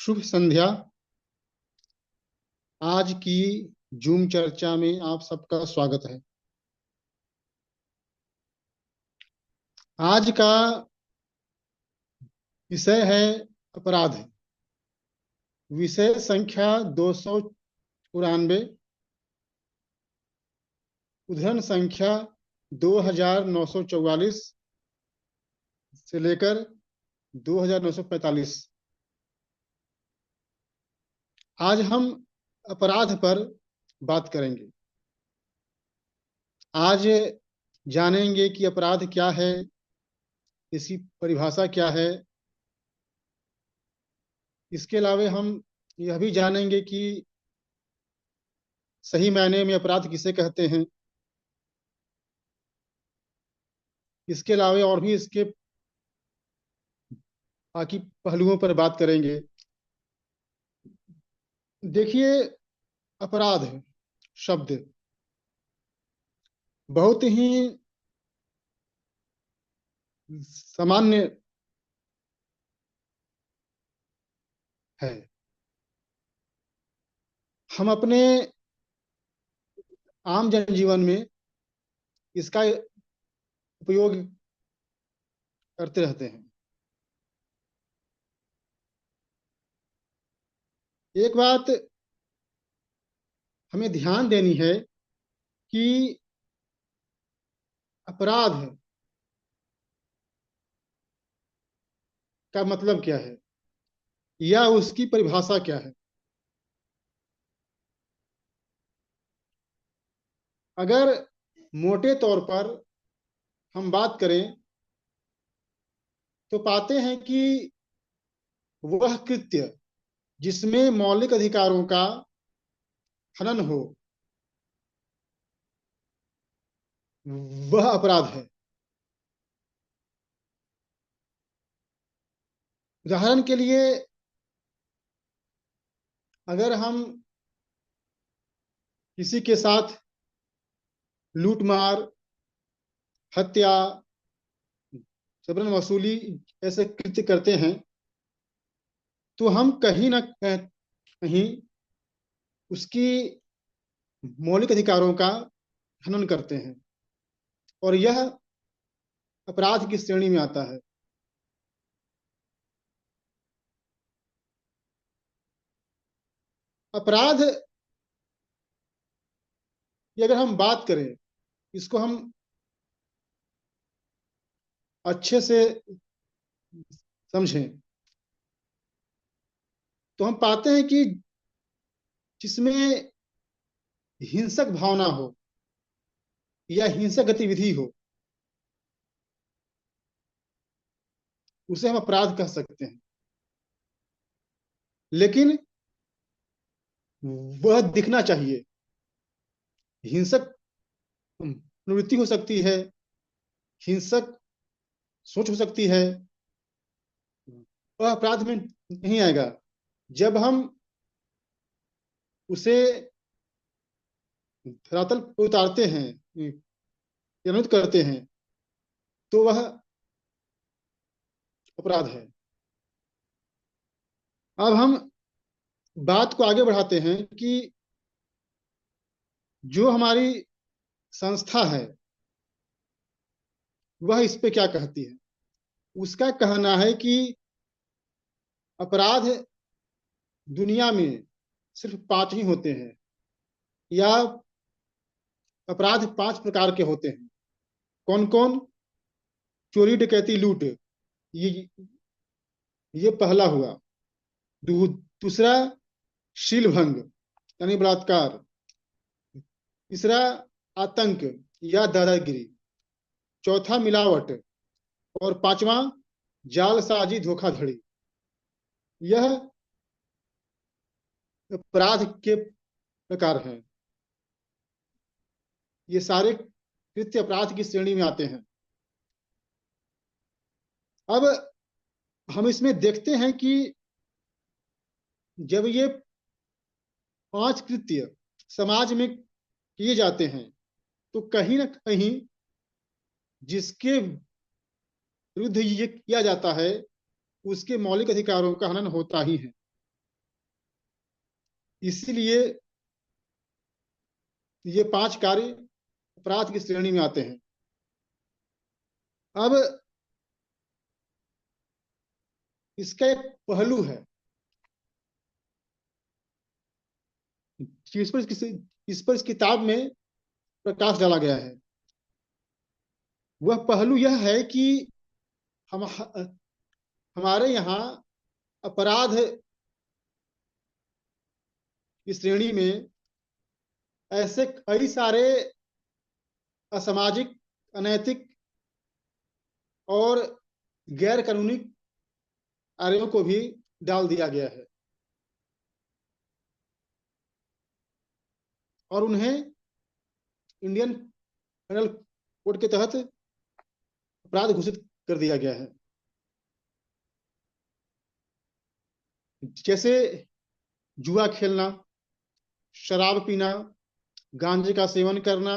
शुभ संध्या। आज की जूम चर्चा में आप सबका स्वागत है। आज का विषय है अपराध। विषय संख्या 294, उद्धरण संख्या 2944 से लेकर 2945। आज हम अपराध पर बात करेंगे। आज जानेंगे कि अपराध क्या है, इसकी परिभाषा क्या है। इसके अलावा हम यह भी जानेंगे कि सही मायने में अपराध किसे कहते हैं। इसके अलावा और भी इसके बाकी पहलुओं पर बात करेंगे। देखिए, अपराध शब्द बहुत ही सामान्य है। हम अपने आम जनजीवन में इसका उपयोग करते रहते हैं। एक बात हमें ध्यान देनी है कि अपराध का मतलब क्या है या उसकी परिभाषा क्या है। अगर मोटे तौर पर हम बात करें तो पाते हैं कि वह कृत्य जिसमें मौलिक अधिकारों का हनन हो, वह अपराध है। उदाहरण के लिए, अगर हम किसी के साथ लूटमार, हत्या, जबरन वसूली ऐसे कृत्य करते हैं तो हम कहीं ना कहीं उसकी मौलिक अधिकारों का हनन करते हैं और यह अपराध की श्रेणी में आता है। अपराध की अगर हम बात करें, इसको हम अच्छे से समझें तो हम पाते हैं कि जिसमें हिंसक भावना हो या हिंसक गतिविधि हो, उसे हम अपराध कह सकते हैं। लेकिन वह दिखना चाहिए। हिंसक प्रवृत्ति हो सकती है, हिंसक सोच हो सकती है, वह अपराध में नहीं आएगा। जब हम उसे धरातल पर उतारते हैं, क्रियान्वित करते हैं, तो वह अपराध है। अब हम बात को आगे बढ़ाते हैं कि जो हमारी संस्था है वह इस पे क्या कहती है। उसका कहना है कि अपराध दुनिया में सिर्फ 5 ही होते हैं, या अपराध 5 प्रकार के होते हैं। कौन कौन? चोरी, डकैती, लूट, ये ये पहला हुआ। दूसरा शील भंग यानी बलात्कार। तीसरा आतंक या दादागिरी। चौथा मिलावट। और पांचवा जालसाजी, धोखाधड़ी। यह अपराध के प्रकार हैं। ये सारे कृत्य अपराध की श्रेणी में आते हैं। अब हम इसमें देखते हैं कि जब ये 5 कृत्य समाज में किए जाते हैं तो कहीं ना कहीं जिसके विरुद्ध ये किया जाता है उसके मौलिक अधिकारों का हनन होता ही है। इसीलिए ये 5 कार्य अपराध की श्रेणी में आते हैं। अब इसका एक पहलू है, इस पर इस किताब में प्रकाश डाला गया है। वह पहलू यह है कि हम हमारे यहाँ अपराध की श्रेणी में ऐसे कई सारे असामाजिक, अनैतिक और गैर कानूनी कार्यों को भी डाल दिया गया है और उन्हें इंडियन पेनल कोड के तहत अपराध घोषित कर दिया गया है। जैसे जुआ खेलना, शराब पीना, गांजे का सेवन करना,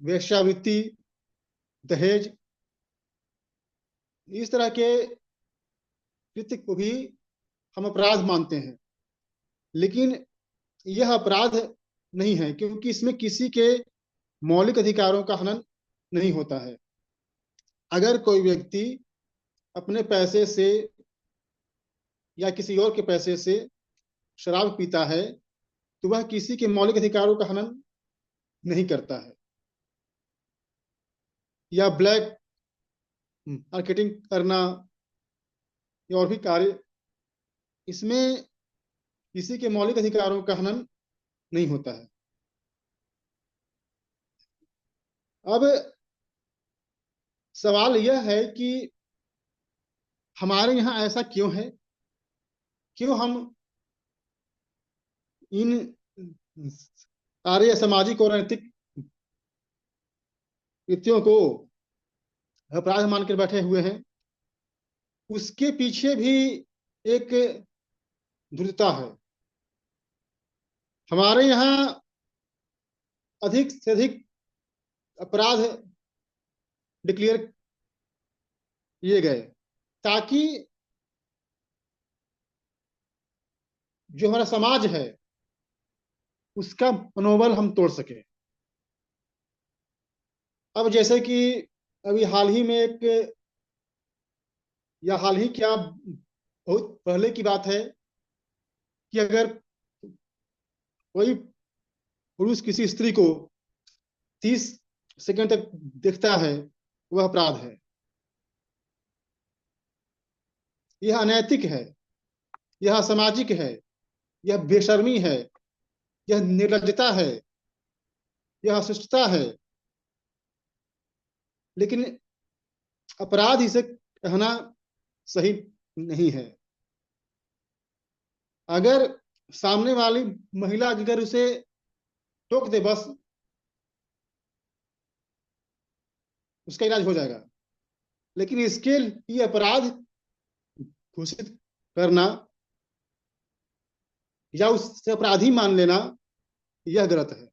वेश्यावृत्ति, दहेज, इस तरह के कृत्य को भी हम अपराध मानते हैं। लेकिन यह अपराध नहीं है, क्योंकि इसमें किसी के मौलिक अधिकारों का हनन नहीं होता है। अगर कोई व्यक्ति अपने पैसे से या किसी और के पैसे से शराब पीता है, तो वह किसी के मौलिक अधिकारों का हनन नहीं करता है। या ब्लैक मार्केटिंग करना या और भी कार्य, इसमें किसी के मौलिक अधिकारों का हनन नहीं होता है। अब सवाल यह है कि हमारे यहाँ ऐसा क्यों है, क्यों हम इन सारे सामाजिक और नैतिक कृत्यों को अपराध मानकर बैठे हुए हैं। उसके पीछे भी एक धृढ़ता है। हमारे यहाँ अधिक से अधिक अपराध डिक्लेयर किए गए ताकि जो हमारा समाज है उसका मनोबल हम तोड़ सके। अब जैसे कि अभी हाल ही में एक, या हाल ही क्या, बहुत पहले की बात है कि अगर कोई पुरुष किसी स्त्री को 30 सेकंड तक देखता है, वह अपराध है। यह अनैतिक है, यह असामाजिक है, यह बेशर्मी है, यह निर्लज्जता है, यह अशिष्टता है। लेकिन अपराध इसे कहना सही नहीं है। अगर सामने वाली महिला अगर उसे टोक दे, बस उसका इलाज हो जाएगा। लेकिन इसके लिए अपराध घोषित करना या उससे अपराधी मान लेना, यह गलत है।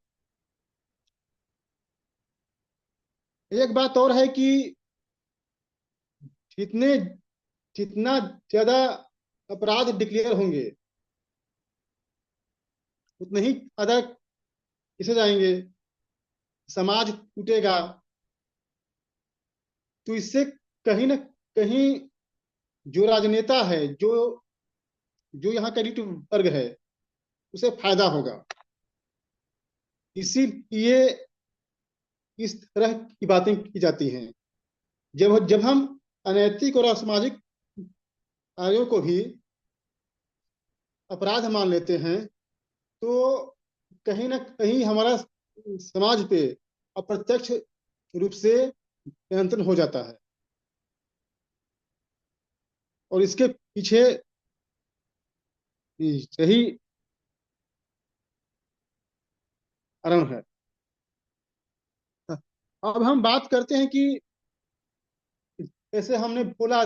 एक बात और है कि जितने जितना ज्यादा अपराध डिक्लेयर होंगे, उतने ही ज्यादा किसे जाएंगे, समाज टूटेगा। तो इससे कहीं ना कहीं जो राजनेता है, जो जो यहाँ का एलिट वर्ग है, उसे फायदा होगा। इसीलिए इस तरह की बातें की जाती हैं। जब जब हम अनैतिक और असामाजिक कार्यों को भी अपराध मान लेते हैं, तो कहीं ना कहीं हमारा समाज पे अप्रत्यक्ष रूप से नियंत्रण हो जाता है। और इसके पीछे यही कारण है। अब हम बात करते हैं कि जैसे हमने बोला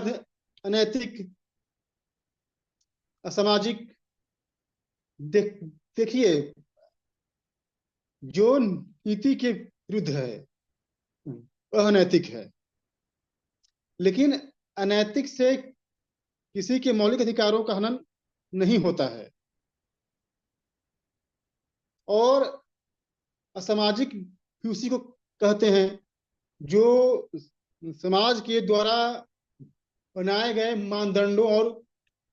अनैतिक, असामाजिक, देखिए, जो नीति के विरुद्ध है वह अनैतिक है। लेकिन अनैतिक से किसी के मौलिक अधिकारों का हनन नहीं होता है। और असामाजिक भी उसी को कहते हैं, जो समाज के द्वारा बनाए गए मानदंडों और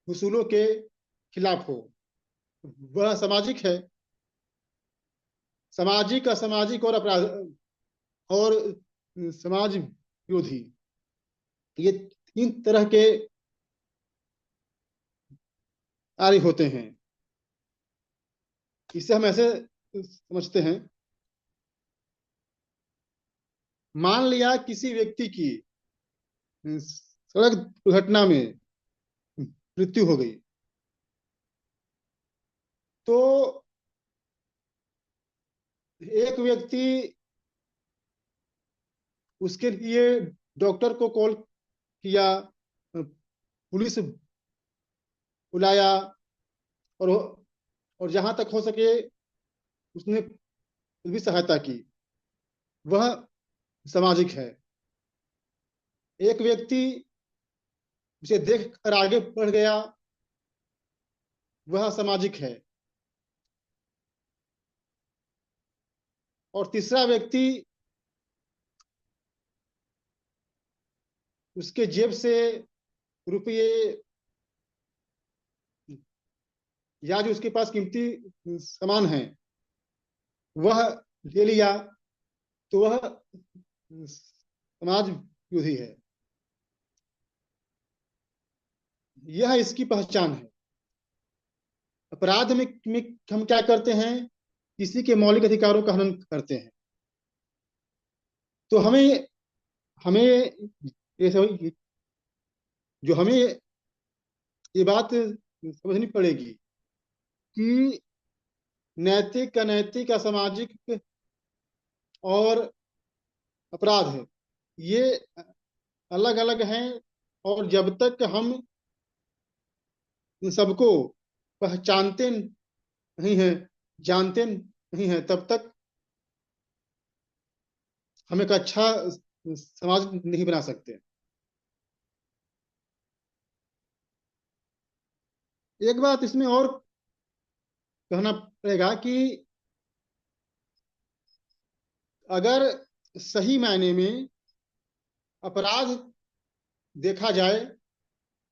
उसूलों के खिलाफ हो, वह सामाजिक है। सामाजिक, असामाजिक और अपराध और समाज विरोधी, ये तीन तरह के कार्य होते हैं। इसे हम ऐसे समझते हैं, मान लिया किसी व्यक्ति की सड़क दुर्घटना में मृत्यु हो गई, तो एक व्यक्ति उसके लिए डॉक्टर को कॉल किया, पुलिस बुलाया, और जहां तक हो सके उसने भी सहायता की, वह सामाजिक है। एक व्यक्ति उसे देख कर आगे बढ़ गया, वह सामाजिक है। और तीसरा व्यक्ति उसके जेब से रुपये या जो उसके पास कीमती सामान है वह ले लिया, तो वह समाज विरोधी है। यह इसकी पहचान है। अपराध में हम क्या करते हैं, किसी के मौलिक अधिकारों का हनन करते हैं। तो हमें हमें ये जो हमें ये बात समझनी पड़ेगी कि नैतिक, अनैतिक, असामाजिक और अपराध है, ये अलग अलग हैं। और जब तक हम इन सबको पहचानते नहीं हैं, जानते नहीं हैं, तब तक हम एक अच्छा समाज नहीं बना सकते। एक बात इसमें और कहना पड़ेगा कि अगर सही मायने में अपराध देखा जाए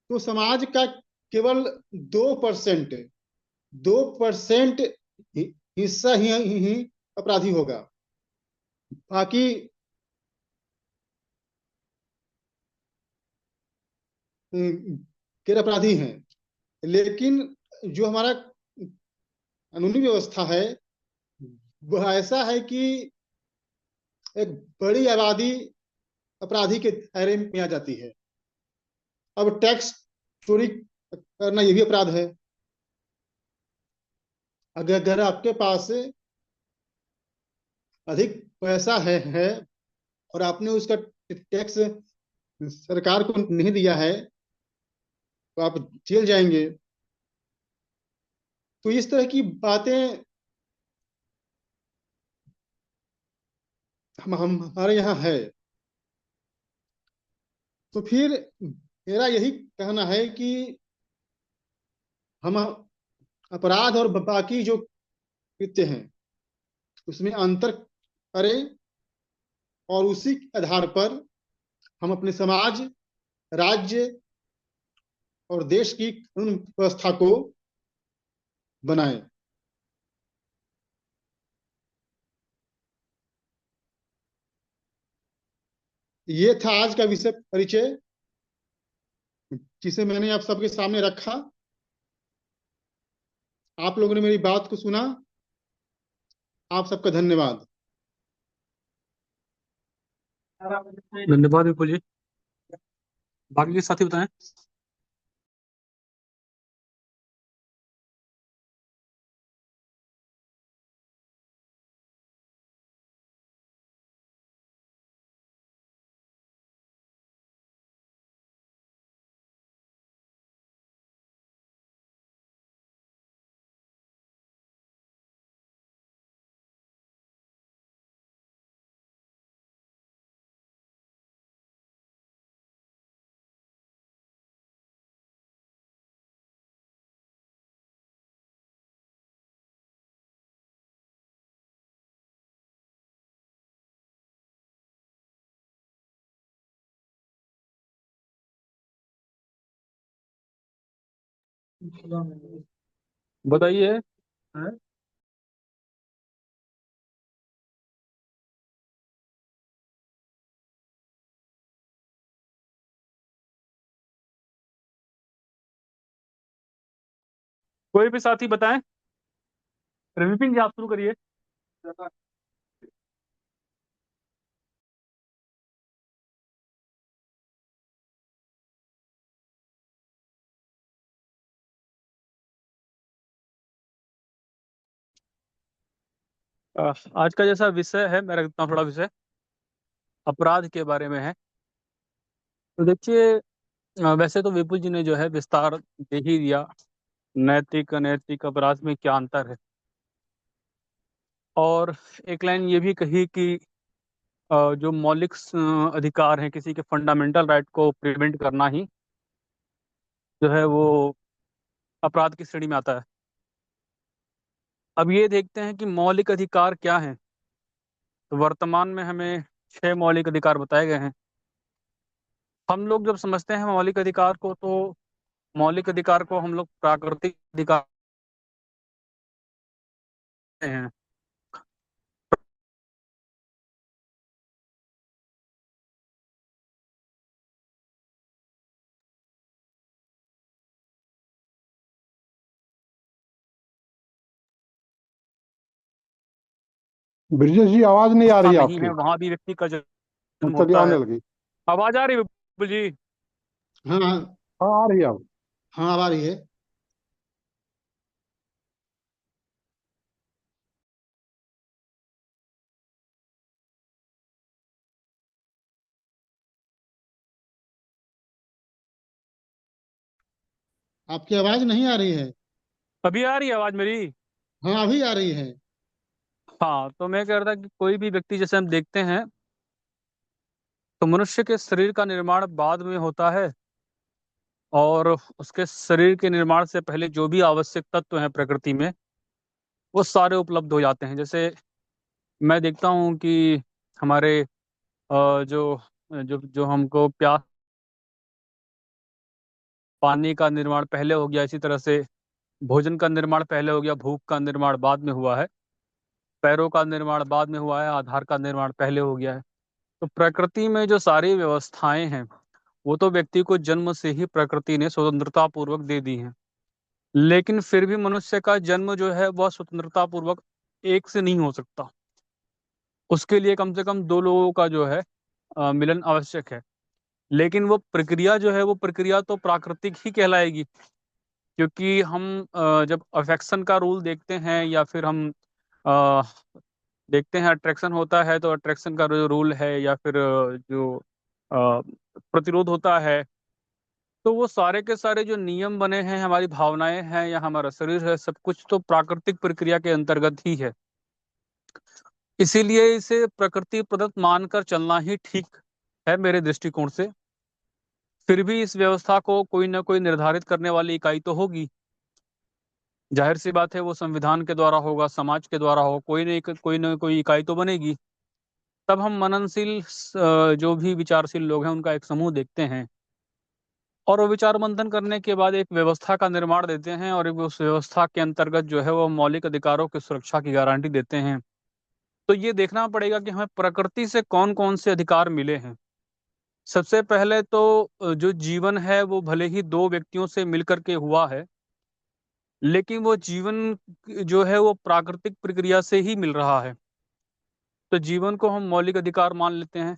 तो समाज का केवल 2% 2% हिस्सा ही अपराधी होगा। बाकी गैर अपराधी हैं। लेकिन जो हमारा कानूनी व्यवस्था है वह ऐसा है कि एक बड़ी आबादी अपराधी के दायरे में आ जाती है। अब टैक्स चोरी करना ये भी अपराध है। अगर आपके पास अधिक पैसा है और आपने उसका टैक्स सरकार को नहीं दिया है, तो आप जेल जाएंगे। तो इस तरह की बातें हम हमारे यहाँ है। तो फिर मेरा यही कहना है कि हम अपराध और बाकी जो कृत्य हैं उसमें अंतर करें, और उसी के आधार पर हम अपने समाज, राज्य और देश की कानून व्यवस्था को बनाएं। ये था आज का विषय परिचय, जिसे मैंने आप सबके सामने रखा। आप लोगों ने मेरी बात को सुना, आप सबका धन्यवाद। धन्यवाद विपुल जी। बाकी के साथी बताएं। बताइए। कोई भी साथी बताएं। विपिन जी, आप शुरू करिए। आज का जैसा विषय है, मैं रखता हूँ थोड़ा विषय अपराध के बारे में है। तो देखिए, वैसे तो विपुल जी ने जो है विस्तार दे ही दिया, नैतिक अनैतिक अपराध में क्या अंतर है। और एक लाइन ये भी कही कि जो मौलिक अधिकार हैं, किसी के फंडामेंटल राइट को प्रिवेंट करना ही जो है वो अपराध की श्रेणी में आता है। अब ये देखते हैं कि मौलिक अधिकार क्या हैं। तो वर्तमान में हमें 6 मौलिक अधिकार बताए गए हैं। हम लोग जब समझते हैं मौलिक अधिकार को, तो मौलिक अधिकार को हम लोग प्राकृतिक अधिकार कहते हैं। ब्रिजेश जी, आवाज नहीं आ व्यवस्था रही है नहीं है, आपकी। वहां भी व्यक्ति का जन्म चलिए, होता आने है। लगी। आवाज आ रही है विपुल जी? हाँ हाँ। हाँ, आ रही है अब। हाँ, अब आ रही है। आपकी आवाज नहीं आ रही है। अभी आ रही है आवाज मेरी? हाँ, अभी आ रही है। हाँ, तो मैं कह रहा था कि कोई भी व्यक्ति, जैसे हम देखते हैं, तो मनुष्य के शरीर का निर्माण बाद में होता है, और उसके शरीर के निर्माण से पहले जो भी आवश्यक तत्व हैं प्रकृति में, वो सारे उपलब्ध हो जाते हैं। जैसे मैं देखता हूँ कि हमारे जो जो जो हमको प्यास, पानी का निर्माण पहले हो गया, इसी तरह से भोजन का निर्माण पहले हो गया, भूख का निर्माण बाद में हुआ है, पैरों का निर्माण बाद में हुआ है, आधार का निर्माण पहले हो गया है। तो प्रकृति में जो सारी व्यवस्थाएं हैं, वो तो व्यक्ति को जन्म से ही प्रकृति ने स्वतंत्रता पूर्वक दे दी हैं। लेकिन फिर भी मनुष्य का जन्म जो है वह स्वतंत्रता पूर्वक एक से नहीं हो सकता। उसके लिए कम से कम दो लोगों का जो है मिलन आवश्यक है। लेकिन वो प्रक्रिया जो है, वो प्रक्रिया तो प्राकृतिक ही कहलाएगी। क्योंकि हम जब अफेक्शन का रूल देखते हैं, या फिर हम अ, देखते हैं अट्रैक्शन होता है, तो अट्रैक्शन का जो रूल है, या फिर जो अ, प्रतिरोध होता है, तो वो सारे के सारे जो नियम बने हैं, हमारी भावनाएं हैं या हमारा शरीर है, सब कुछ तो प्राकृतिक प्रक्रिया के अंतर्गत ही है। इसीलिए इसे प्रकृति प्रदत्त मानकर चलना ही ठीक है मेरे दृष्टिकोण से। फिर भी इस व्यवस्था को कोई ना कोई निर्धारित करने वाली इकाई तो होगी। जाहिर सी बात है, वो संविधान के द्वारा होगा, समाज के द्वारा हो, कोई न कोई इकाई तो बनेगी। तब हम मननशील जो भी विचारशील लोग हैं, उनका एक समूह देखते हैं, और वो विचार मंथन करने के बाद एक व्यवस्था का निर्माण देते हैं, और उस व्यवस्था के अंतर्गत जो है वो मौलिक अधिकारों की सुरक्षा की गारंटी देते हैं। तो ये देखना पड़ेगा कि हमें प्रकृति से कौन कौन से अधिकार मिले हैं। सबसे पहले तो जो जीवन है, वो भले ही दो व्यक्तियों से मिलकर के हुआ है, लेकिन वो जीवन जो है वो प्राकृतिक प्रक्रिया से ही मिल रहा है। तो जीवन को हम मौलिक अधिकार मान लेते हैं।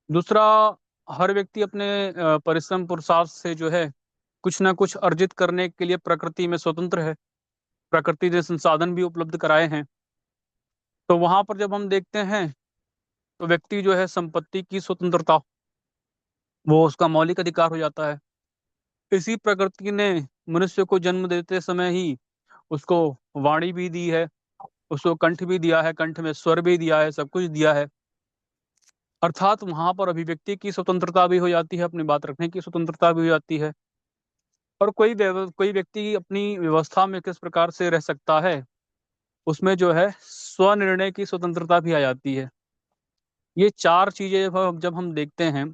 दूसरा, हर व्यक्ति अपने परिश्रम पुरुषार्थ से जो है कुछ ना कुछ अर्जित करने के लिए प्रकृति में स्वतंत्र है। प्रकृति ने संसाधन भी उपलब्ध कराए हैं। तो वहां पर जब हम देखते हैं, तो व्यक्ति जो है संपत्ति की स्वतंत्रता, वो उसका मौलिक अधिकार हो जाता है। इसी प्रकृति ने मनुष्य को जन्म देते समय ही उसको वाणी भी दी है, उसको कंठ भी दिया है, कंठ में स्वर भी दिया है, सब कुछ दिया है। अर्थात वहां पर अभिव्यक्ति की स्वतंत्रता भी हो जाती है, अपनी बात रखने की स्वतंत्रता भी हो जाती है। और कोई व्यक्ति अपनी व्यवस्था में किस प्रकार से रह सकता है, उसमें जो है स्वनिर्णय की स्वतंत्रता भी आ जाती है। ये चार चीजें जब हम देखते हैं।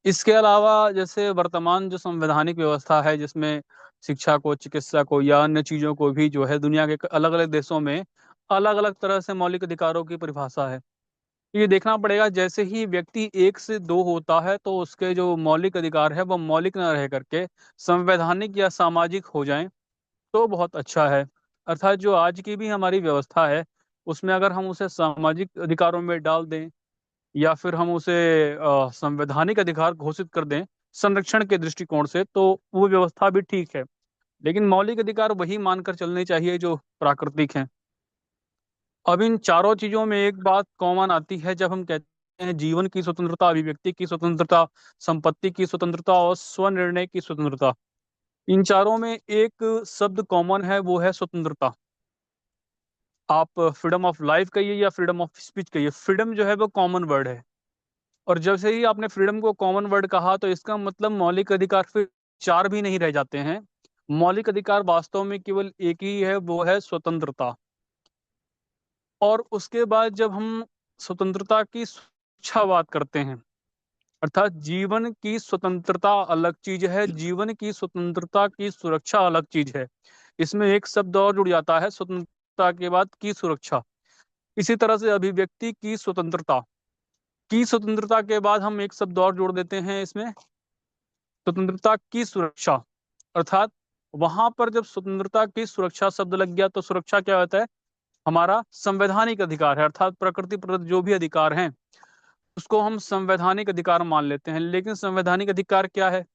इसके अलावा जैसे वर्तमान जो संवैधानिक व्यवस्था है, जिसमें शिक्षा को, चिकित्सा को या अन्य चीजों को भी जो है दुनिया के अलग अलग देशों में अलग अलग तरह से मौलिक अधिकारों की परिभाषा है। ये देखना पड़ेगा, जैसे ही व्यक्ति एक से दो होता है तो उसके जो मौलिक अधिकार है वो मौलिक न रह करके संवैधानिक या सामाजिक हो जाएं तो बहुत अच्छा है। अर्थात जो आज की भी हमारी व्यवस्था है उसमें अगर हम उसे सामाजिक अधिकारों में डाल दें या फिर हम उसे संवैधानिक अधिकार घोषित कर दें संरक्षण के दृष्टिकोण से, तो वो व्यवस्था भी ठीक है। लेकिन मौलिक अधिकार वही मानकर चलने चाहिए जो प्राकृतिक हैं। अब इन चारों चीजों में एक बात कॉमन आती है जब हम कहते हैं जीवन की स्वतंत्रता, अभिव्यक्ति की स्वतंत्रता, संपत्ति की स्वतंत्रता और स्वनिर्णय की स्वतंत्रता। इन चारों में एक शब्द कॉमन है, वो है स्वतंत्रता। आप फ्रीडम ऑफ लाइफ कहिए या फ्रीडम ऑफ स्पीच कहिए, फ्रीडम जो है वो कॉमन वर्ड है। और जब से ही आपने फ्रीडम को कॉमन वर्ड कहा तो इसका मतलब मौलिक अधिकार फिर चार भी नहीं रह जाते हैं। मौलिक अधिकार वास्तव में केवल एक ही है, वो है स्वतंत्रता। और उसके बाद जब हम स्वतंत्रता की सुरक्षा बात करते हैं, अर्थात जीवन की स्वतंत्रता अलग चीज है, जीवन की स्वतंत्रता की सुरक्षा अलग चीज है। इसमें एक शब्द और जुड़ जाता है स्वतंत्रता के बाद, की सुरक्षा। इसी तरह से अभिव्यक्ति की स्वतंत्रता के बाद हम एक शब्द और जोड़ देते हैं इसमें, स्वतंत्रता की सुरक्षा। अर्थात वहां पर जब स्वतंत्रता की सुरक्षा शब्द लग गया तो सुरक्षा क्या होता है, हमारा संवैधानिक अधिकार है। अर्थात प्रकृति प्रदत्त जो भी अधिकार हैं उसको हम संवैधानिक अधिकार मान लेते हैं। लेकिन संवैधानिक अधिकार क्या है?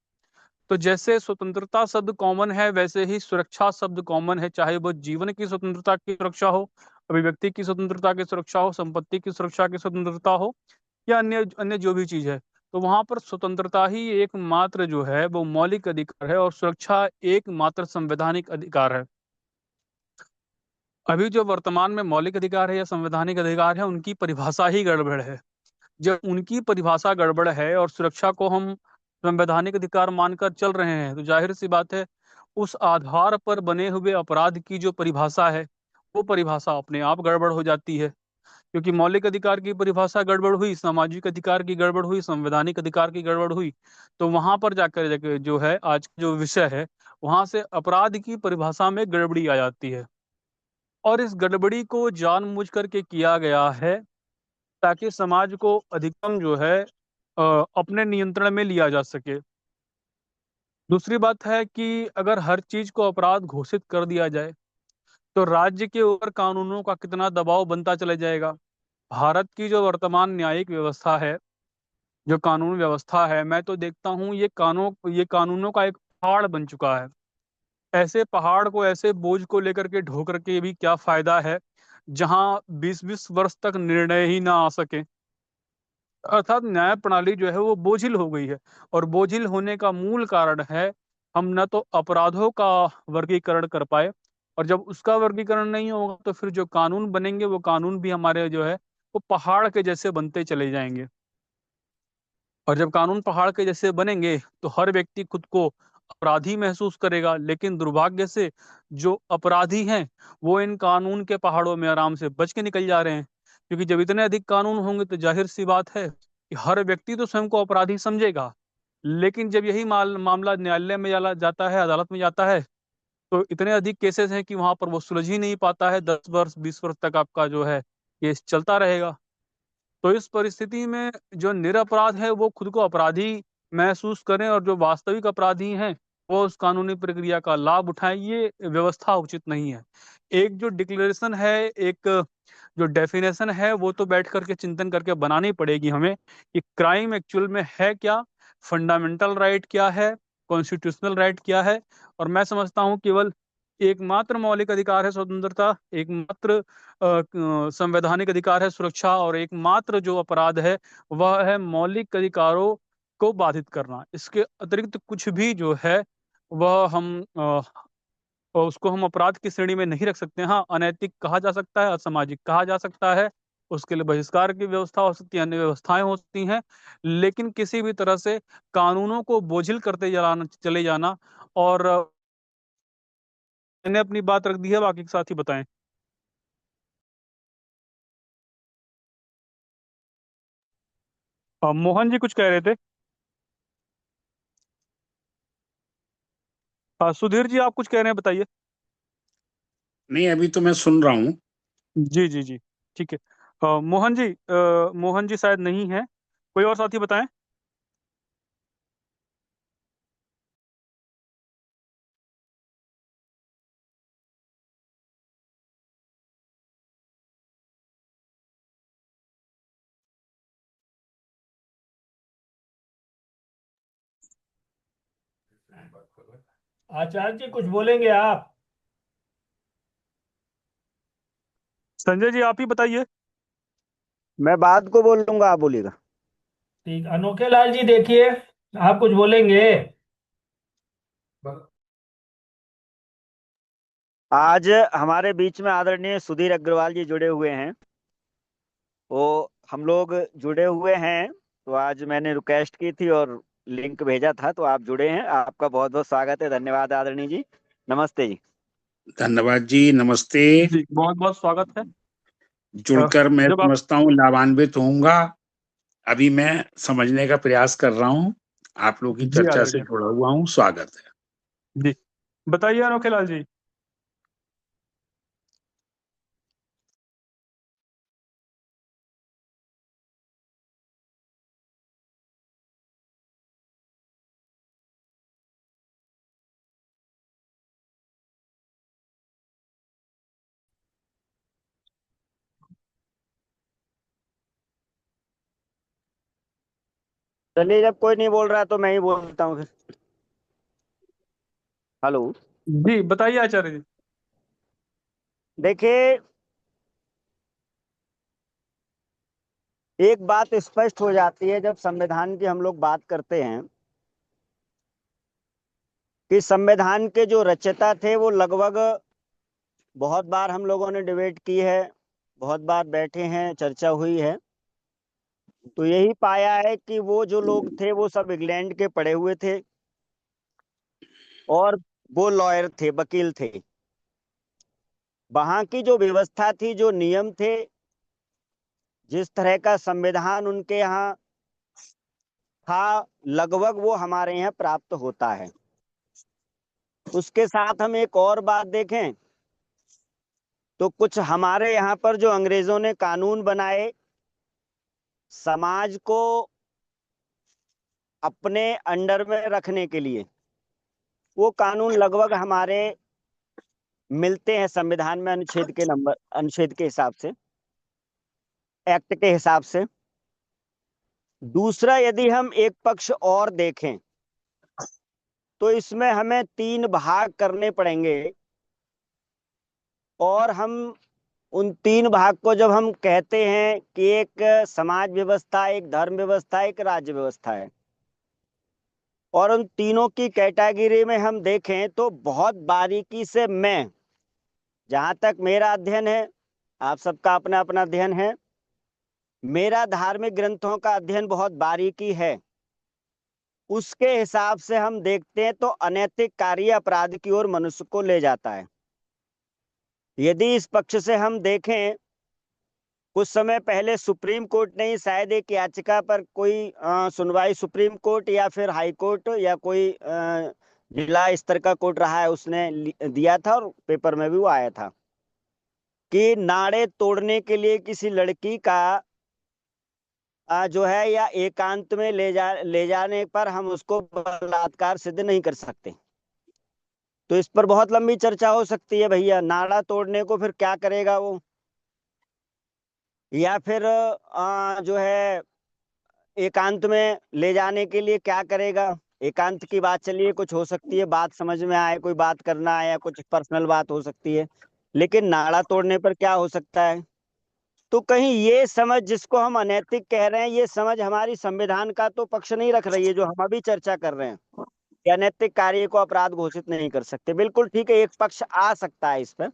तो जैसे स्वतंत्रता शब्द कॉमन है वैसे ही सुरक्षा शब्द कॉमन है, चाहे वो जीवन की स्वतंत्रता की सुरक्षा हो, अभिव्यक्ति की स्वतंत्रता की सुरक्षा हो, संपत्ति की सुरक्षा की स्वतंत्रता हो या अन्य अन्य जो भी चीज है। तो वहां पर स्वतंत्रता ही एकमात्र जो है वो मौलिक अधिकार है और सुरक्षा एकमात्र संवैधानिक अधिकार है। अभी जो वर्तमान में मौलिक अधिकार है या संवैधानिक अधिकार है उनकी परिभाषा ही गड़बड़ है। जब उनकी परिभाषा गड़बड़ है और सुरक्षा को हम संवैधानिक अधिकार मानकर चल रहे हैं तो जाहिर सी बात है उस आधार पर बने हुए अपराध की जो परिभाषा है वो परिभाषा अपने आप गड़बड़ हो जाती है। क्योंकि मौलिक अधिकार की परिभाषा गड़बड़ हुई, सामाजिक अधिकार की गड़बड़ हुई, संवैधानिक अधिकार की गड़बड़ हुई, तो वहां पर जाकर जो है आज जो विषय है वहां से अपराध की परिभाषा में गड़बड़ी आ जाती है। और इस गड़बड़ी को जानबूझ करके किया गया है ताकि समाज को अधिकतम जो है अपने नियंत्रण में लिया जा सके। दूसरी बात है कि अगर हर चीज को अपराध घोषित कर दिया जाए तो राज्य के ऊपर कानूनों का कितना दबाव बनता चला जाएगा। भारत की जो वर्तमान न्यायिक व्यवस्था है, जो कानून व्यवस्था है, मैं तो देखता हूँ ये कानूनों का एक पहाड़ बन चुका है। ऐसे पहाड़ को, ऐसे बोझ को लेकर के ढो करके भी क्या फायदा है जहां 20-20 वर्ष तक निर्णय ही ना आ सके। अर्थात न्याय प्रणाली जो है वो बोझिल हो गई है। और बोझिल होने का मूल कारण है हम न तो अपराधों का वर्गीकरण कर पाए, और जब उसका वर्गीकरण नहीं होगा तो फिर जो कानून बनेंगे वो कानून भी हमारे जो है वो पहाड़ के जैसे बनते चले जाएंगे। और जब कानून पहाड़ के जैसे बनेंगे तो हर व्यक्ति खुद को अपराधी महसूस करेगा। लेकिन दुर्भाग्य से जो अपराधी हैं वो इन कानून के पहाड़ों में आराम से बच के निकल जा रहे हैं। क्योंकि जब इतने अधिक कानून होंगे तो जाहिर सी बात है कि हर व्यक्ति तो स्वयं को अपराधी समझेगा। लेकिन जब यही मामला न्यायालय में जाता है, अदालत में जाता है, तो इतने अधिक केसेस हैं कि वहां पर वो सुलझ ही नहीं पाता है। 10 वर्ष 20 वर्ष तक आपका जो है केस चलता रहेगा। तो इस परिस्थिति में जो निरपराध है वो खुद को अपराधी महसूस करें और जो वास्तविक अपराधी हैं वो उस कानूनी प्रक्रिया का लाभ उठाएं, ये व्यवस्था उचित नहीं है। एक जो डिक्लेरेशन है, एक जो डेफिनेशन है वो तो बैठ करके चिंतन करके बनानी पड़ेगी हमें कि क्राइम एक्चुअल में है क्या, फंडामेंटल राइट क्या है, कॉन्स्टिट्यूशनल राइट क्या है। और मैं समझता हूँ केवल एकमात्र मौलिक अधिकार है स्वतंत्रता, एकमात्र संवैधानिक अधिकार है सुरक्षा, और एकमात्र जो अपराध है वह है मौलिक अधिकारों को बाधित करना। इसके अतिरिक्त कुछ भी जो है वह हम उसको हम अपराध की श्रेणी में नहीं रख सकते। हाँ, अनैतिक कहा जा सकता है, असामाजिक कहा जा सकता है, उसके लिए बहिष्कार की व्यवस्था हो सकती है, अन्य व्यवस्थाएं हो सकती हैं। लेकिन किसी भी तरह से कानूनों को बोझिल करते चले जाना। और मैंने अपनी बात रख दी है, बाकी के साथ ही बताएं। मोहन जी कुछ कह रहे थे। सुधीर जी, आप कुछ कह रहे हैं, बताइए। नहीं, अभी तो मैं सुन रहा हूँ। जी जी जी, ठीक है। मोहन जी शायद नहीं है, कोई और साथी बताएं। आचार्य जी कुछ बोलेंगे आप? संजय जी, आप ही बताइए। मैं बात को बोलूंगा, आप बोलिएगा। ठीक, अनोखे लाल जी देखिए, आप कुछ बोलेंगे? आज हमारे बीच में आदरणीय सुधीर अग्रवाल जी जुड़े हुए हैं। वो हम लोग जुड़े हुए हैं, तो आज मैंने रिक्वेस्ट की थी और लिंक भेजा था, तो आप जुड़े हैं। आपका बहुत बहुत स्वागत है। धन्यवाद आदरणीय जी। नमस्ते जी। धन्यवाद जी, नमस्ते। जी, बहुत बहुत स्वागत है। जुड़कर मैं जब आप समझता हूँ लाभान्वित होऊंगा। अभी मैं समझने का प्रयास कर रहा हूँ, आप लोगों की जी चर्चा से आदरणीय जुड़ा हुआ हूँ। स्वागत है जी, बताइए अनोखे लाल जी। चलिए, जब कोई नहीं बोल रहा तो मैं ही बोलता हूँ फिर। हेलो। जी बताइए आचार्य जी। देखिए, एक बात स्पष्ट हो जाती है जब संविधान की हम लोग बात करते हैं कि संविधान के जो रचयिता थे वो लगभग बहुत बार हम लोगों ने डिबेट की है, बहुत बार बैठे हैं, चर्चा हुई है, तो यही पाया है कि वो जो लोग थे वो सब इंग्लैंड के पढ़े हुए थे और वो लॉयर थे, वकील थे। वहां की जो व्यवस्था थी, जो नियम थे, जिस तरह का संविधान उनके यहाँ था, लगभग वो हमारे यहाँ प्राप्त होता है। उसके साथ हम एक और बात देखें तो कुछ हमारे यहाँ पर जो अंग्रेजों ने कानून बनाए समाज को अपने अंडर में रखने के लिए, वो कानून लगभग हमारे मिलते हैं संविधान में अनुच्छेद के हिसाब से, एक्ट के हिसाब से। दूसरा, यदि हम एक पक्ष और देखें तो इसमें हमें 3 भाग करने पड़ेंगे और हम उन 3 भाग को जब हम कहते हैं कि एक समाज व्यवस्था, एक धर्म व्यवस्था, एक राज्य व्यवस्था है, और उन तीनों की कैटेगरी में हम देखें तो बहुत बारीकी से, मैं जहां तक मेरा अध्ययन है, आप सबका अपना अपना अध्ययन है, मेरा धार्मिक ग्रंथों का अध्ययन बहुत बारीकी है, उसके हिसाब से हम देखते हैं तो अनैतिक कार्य अपराध की ओर मनुष्य को ले जाता है। यदि इस पक्ष से हम देखें, कुछ समय पहले सुप्रीम कोर्ट ने ही शायद एक याचिका पर कोई सुनवाई, सुप्रीम कोर्ट या फिर हाई कोर्ट या कोई जिला स्तर का कोर्ट रहा है, उसने दिया था और पेपर में भी वो आया था कि नाड़े तोड़ने के लिए किसी लड़की का जो है या एकांत में ले जाने पर हम उसको बलात्कार सिद्ध नहीं कर सकते। तो इस पर बहुत लंबी चर्चा हो सकती है भैया, नाड़ा तोड़ने को फिर क्या करेगा वो, या फिर जो है एकांत में ले जाने के लिए क्या करेगा। एकांत की बात चलिए कुछ हो सकती है, बात समझ में आए, कोई बात करना है या कुछ पर्सनल बात हो सकती है, लेकिन नाड़ा तोड़ने पर क्या हो सकता है। तो कहीं ये समझ जिसको हम अनैतिक कह रहे हैं, ये समझ हमारी संविधान का तो पक्ष नहीं रख रही है जो हम अभी चर्चा कर रहे हैं कि अनैतिक कार्य को अपराध घोषित नहीं कर सकते। बिल्कुल ठीक है, एक पक्ष आ सकता है इस पर,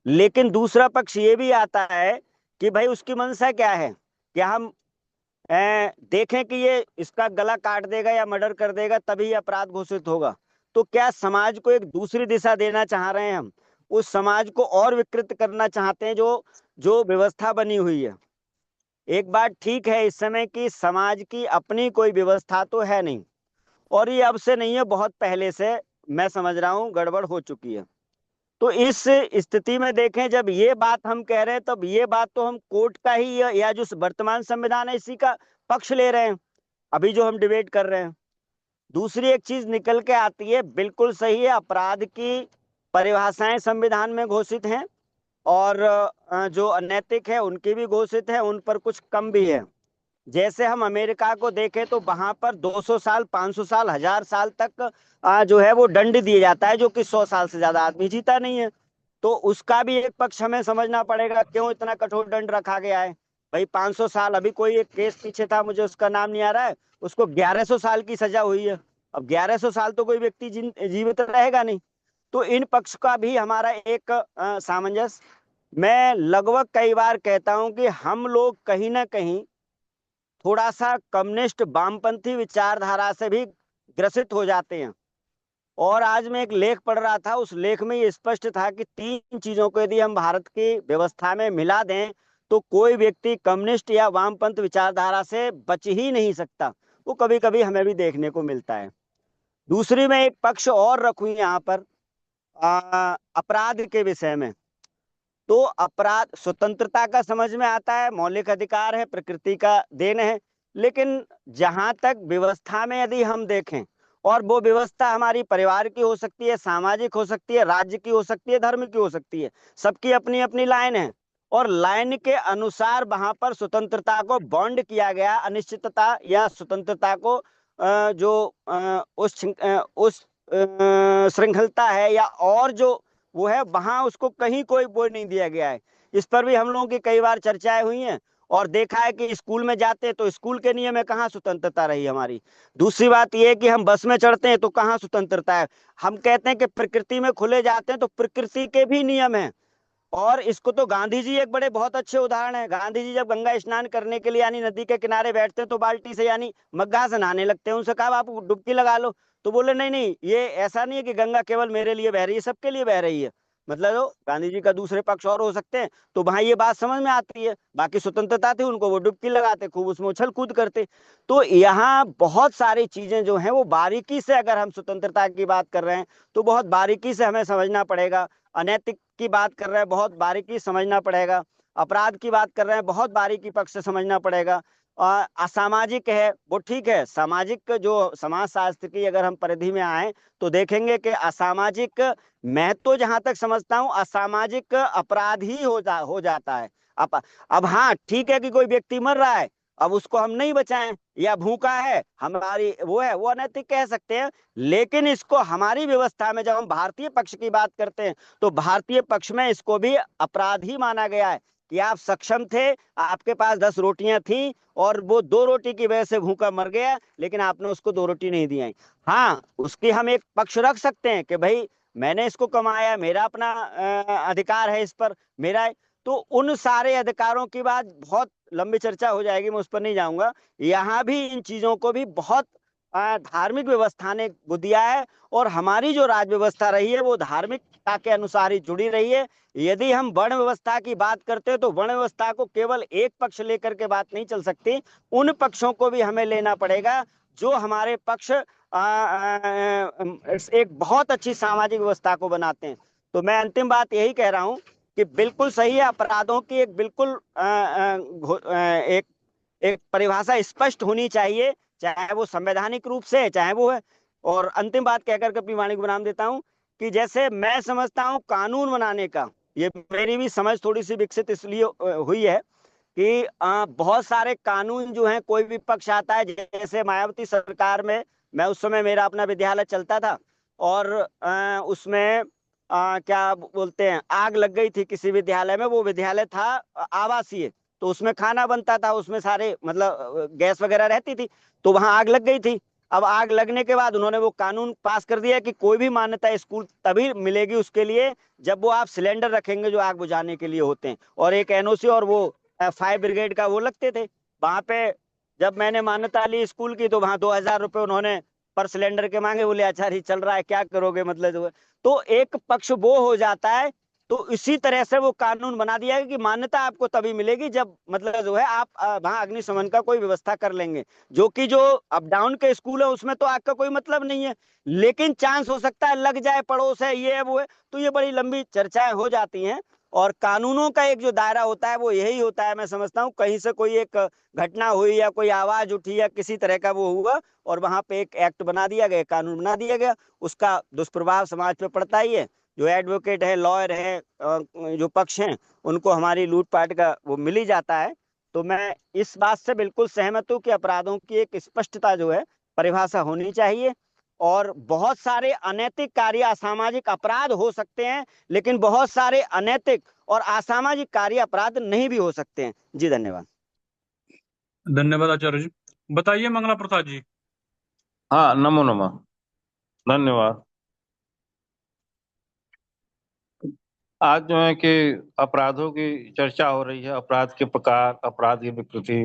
लेकिन दूसरा पक्ष ये भी आता है कि भाई उसकी मंशा क्या है, क्या हम देखें कि ये इसका गला काट देगा या मर्डर कर देगा तभी अपराध घोषित होगा। तो क्या समाज को एक दूसरी दिशा देना चाह रहे हैं हम, उस समाज को और विकृत करना चाहते हैं जो जो व्यवस्था बनी हुई है। एक बात ठीक है इस समय की समाज की अपनी कोई व्यवस्था तो है नहीं, और ये अब से नहीं है, बहुत पहले से मैं समझ रहा हूँ गड़बड़ हो चुकी है। तो इस स्थिति में देखें, जब ये बात हम कह रहे हैं तब ये बात तो हम कोर्ट का ही या जो वर्तमान संविधान है इसी का पक्ष ले रहे हैं, अभी जो हम डिबेट कर रहे हैं। दूसरी एक चीज निकल के आती है, बिल्कुल सही है, अपराध की परिभाषाएं संविधान में घोषित हैं और जो अनैतिक है उनकी भी घोषित है, उन पर कुछ कम भी है। जैसे हम अमेरिका को देखें तो वहां पर 200 साल, 500 साल, 1000 साल तक जो है वो दंड दिया जाता है, जो कि 100 साल से ज्यादा आदमी जीता नहीं है। तो उसका भी एक पक्ष हमें समझना पड़ेगा, क्यों इतना कठोर दंड रखा गया है। भाई 500 साल, अभी कोई एक केस पीछे था, मुझे उसका नाम नहीं आ रहा है, उसको 1100 साल की सजा हुई है। अब 1100 साल तो कोई व्यक्ति जीवित रहेगा नहीं। तो इन पक्ष का भी हमारा एक सामंजस्य। मैं लगभग कई बार कहता हूं कि हम लोग कहीं ना कहीं थोड़ा सा कम्युनिस्ट वामपंथी विचारधारा से भी ग्रसित हो जाते हैं। और आज मैं एक लेख पढ़ रहा था, उस लेख में ये स्पष्ट था कि 3 चीजों को यदि हम भारत की व्यवस्था में मिला दें तो कोई व्यक्ति कम्युनिस्ट या वामपंथ विचारधारा से बच ही नहीं सकता। वो कभी कभी हमें भी देखने को मिलता है। दूसरी मैं एक पक्ष और रखूं यहाँ पर, अपराध के विषय में। तो अपराध स्वतंत्रता का समझ में आता है, मौलिक अधिकार है, प्रकृति का देन है। लेकिन जहां तक व्यवस्था में यदि हम देखें, और वो व्यवस्था हमारी परिवार की हो सकती है, सामाजिक हो सकती है, राज्य की हो सकती है, धर्म की हो सकती है, सबकी अपनी अपनी लाइन है। और लाइन के अनुसार वहां पर स्वतंत्रता को बॉन्ड किया गया, अनिश्चितता या स्वतंत्रता को उस श्रृंखलता है या और जो वो है, वहां उसको कहीं कोई बोझ नहीं दिया गया है। इस पर भी हम लोगों की कई बार चर्चाएं हुई हैं और देखा है कि स्कूल में जाते हैं तो स्कूल के नियम में कहाँ स्वतंत्रता रही हमारी। दूसरी बात यह है कि हम बस में चढ़ते हैं तो कहाँ स्वतंत्रता है। हम कहते हैं कि प्रकृति में खुले जाते हैं तो प्रकृति के भी नियम हैं। और इसको तो गांधी जी एक बड़े बहुत अच्छे उदाहरण है। गांधी जी जब गंगा स्नान करने के लिए यानी नदी के किनारे बैठते हैं तो बाल्टी से यानी मग्गा से नहाने लगते हैं। उनसे कहा आप डुबकी लगा लो, तो बोले नहीं नहीं, ये ऐसा नहीं है कि गंगा केवल मेरे लिए बह रही है, सबके लिए बह रही है। मतलब तो गांधी जी का दूसरे पक्ष और हो सकते हैं, तो वहां ये बात समझ में आती है। बाकी स्वतंत्रता थी उनको, वो डुबकी लगाते, खूब उसमें उछल कूद करते। तो यहाँ बहुत सारी चीजें जो हैं वो बारीकी से, अगर हम स्वतंत्रता की बात कर रहे हैं तो बहुत बारीकी से हमें समझना पड़ेगा। अनैतिक की बात कर रहे हैं, बहुत बारीकी समझना पड़ेगा। अपराध की बात कर रहे हैं, बहुत बारीकी पक्ष से समझना पड़ेगा। असामाजिक है वो ठीक है, सामाजिक जो समाज शास्त्र की अगर हम परिधि में आए तो देखेंगे कि असामाजिक, मैं तो जहां तक समझता हूं असामाजिक अपराध ही हो जाता है। अब हाँ ठीक है कि कोई व्यक्ति मर रहा है, अब उसको हम नहीं बचाएं, या भूखा है, हमारी वो है, वो अनैतिक कह सकते हैं। लेकिन इसको हमारी व्यवस्था में जब हम भारतीय पक्ष की बात करते हैं तो भारतीय पक्ष में इसको भी अपराध ही माना गया है कि आप सक्षम थे, आपके पास 10 रोटियां थी और वो 2 रोटी की वजह से भूखा मर गया, लेकिन आपने उसको 2 रोटी नहीं दी। हाँ, उसकी हम एक पक्ष रख सकते हैं कि भाई मैंने इसको कमाया, मेरा अपना अधिकार है इस पर, मेरा। तो उन सारे अधिकारों की बात बहुत लंबी चर्चा हो जाएगी, मैं उस पर नहीं जाऊंगा। यहाँ भी इन चीजों को भी बहुत धार्मिक व्यवस्था ने दिया है, और हमारी जो राज व्यवस्था रही है वो धार्मिकता के अनुसार ही जुड़ी रही है। यदि हम वर्ण व्यवस्था की बात करते हैं तो वर्ण व्यवस्था को केवल एक पक्ष लेकर के बात नहीं चल सकती, उन पक्षों को भी हमें लेना पड़ेगा जो हमारे पक्ष एक बहुत अच्छी सामाजिक व्यवस्था को बनाते हैं। तो मैं अंतिम बात यही कह रहा हूं कि बिल्कुल सही है, अपराधों की एक बिल्कुल एक परिभाषा स्पष्ट होनी चाहिए, चाहे वो संवैधानिक रूप से चाहे वो है। और अंतिम बात कहकर के अपनी वाणी को विराम देता हूं कि जैसे मैं समझता हूं कानून बनाने का, ये मेरी भी समझ थोड़ी सी विकसित इसलिए हुई है कि बहुत सारे कानून जो हैं, कोई भी पक्ष आता है, जैसे मायावती सरकार में मैं उस समय मेरा अपना विद्यालय चलता था और उसमें क्या बोलते हैं, आग लग गई थी किसी विद्यालय में। वो विद्यालय था आवासीय, तो उसमें खाना बनता था, उसमें सारे मतलब गैस वगैरह रहती थी, तो वहां आग लग गई थी। अब आग लगने के बाद उन्होंने वो कानून पास कर दिया कि कोई भी मान्यता स्कूल तभी मिलेगी उसके लिए जब वो आप सिलेंडर रखेंगे जो आग बुझाने के लिए होते हैं, और एक एनओसी और वो फायर ब्रिगेड का वो लगते थे। वहां पे जब मैंने मान्यता ली स्कूल की तो वहां 2000 रुपए उन्होंने पर सिलेंडर के मांगे। बोले आचार्य चल रहा है क्या करोगे, मतलब जो है। तो एक पक्ष वो हो जाता है तो इसी तरह से वो कानून बना दिया है कि मान्यता आपको तभी मिलेगी जब मतलब जो है आप वहां अग्निशमन का कोई व्यवस्था कर लेंगे। जो कि जो अप डाउन के स्कूल है उसमें तो आग का कोई मतलब नहीं है, लेकिन चांस हो सकता है लग जाए, पड़ोस है, ये है वो है, तो ये बड़ी लंबी चर्चाएं हो जाती हैं। और कानूनों का एक जो दायरा होता है वो यही होता है, मैं समझता हूँ कहीं से कोई एक घटना हुई या कोई आवाज उठी या किसी तरह का वो हुआ और वहां पे एक एक्ट बना दिया गया, कानून बना दिया गया, उसका दुष्प्रभाव समाज पे पड़ता ही है। जो एडवोकेट है, लॉयर है और जो पक्ष हैं उनको हमारी लूटपाट का वो मिल ही जाता है। तो मैं इस बात से बिल्कुल सहमत हूँ कि अपराधों की एक स्पष्टता जो है, परिभाषा होनी चाहिए। और बहुत सारे अनैतिक कार्य, असामाजिक अपराध हो सकते हैं, लेकिन बहुत सारे अनैतिक और असामाजिक कार्य अपराध नहीं भी हो सकते हैं। जी धन्यवाद। धन्यवाद आचार्य जी। बताइए मंगला प्रसाद जी। हाँ, नमो नमः, धन्यवाद। आज जो है कि अपराधों की चर्चा हो रही है, अपराध के प्रकार, अपराध की विकृति,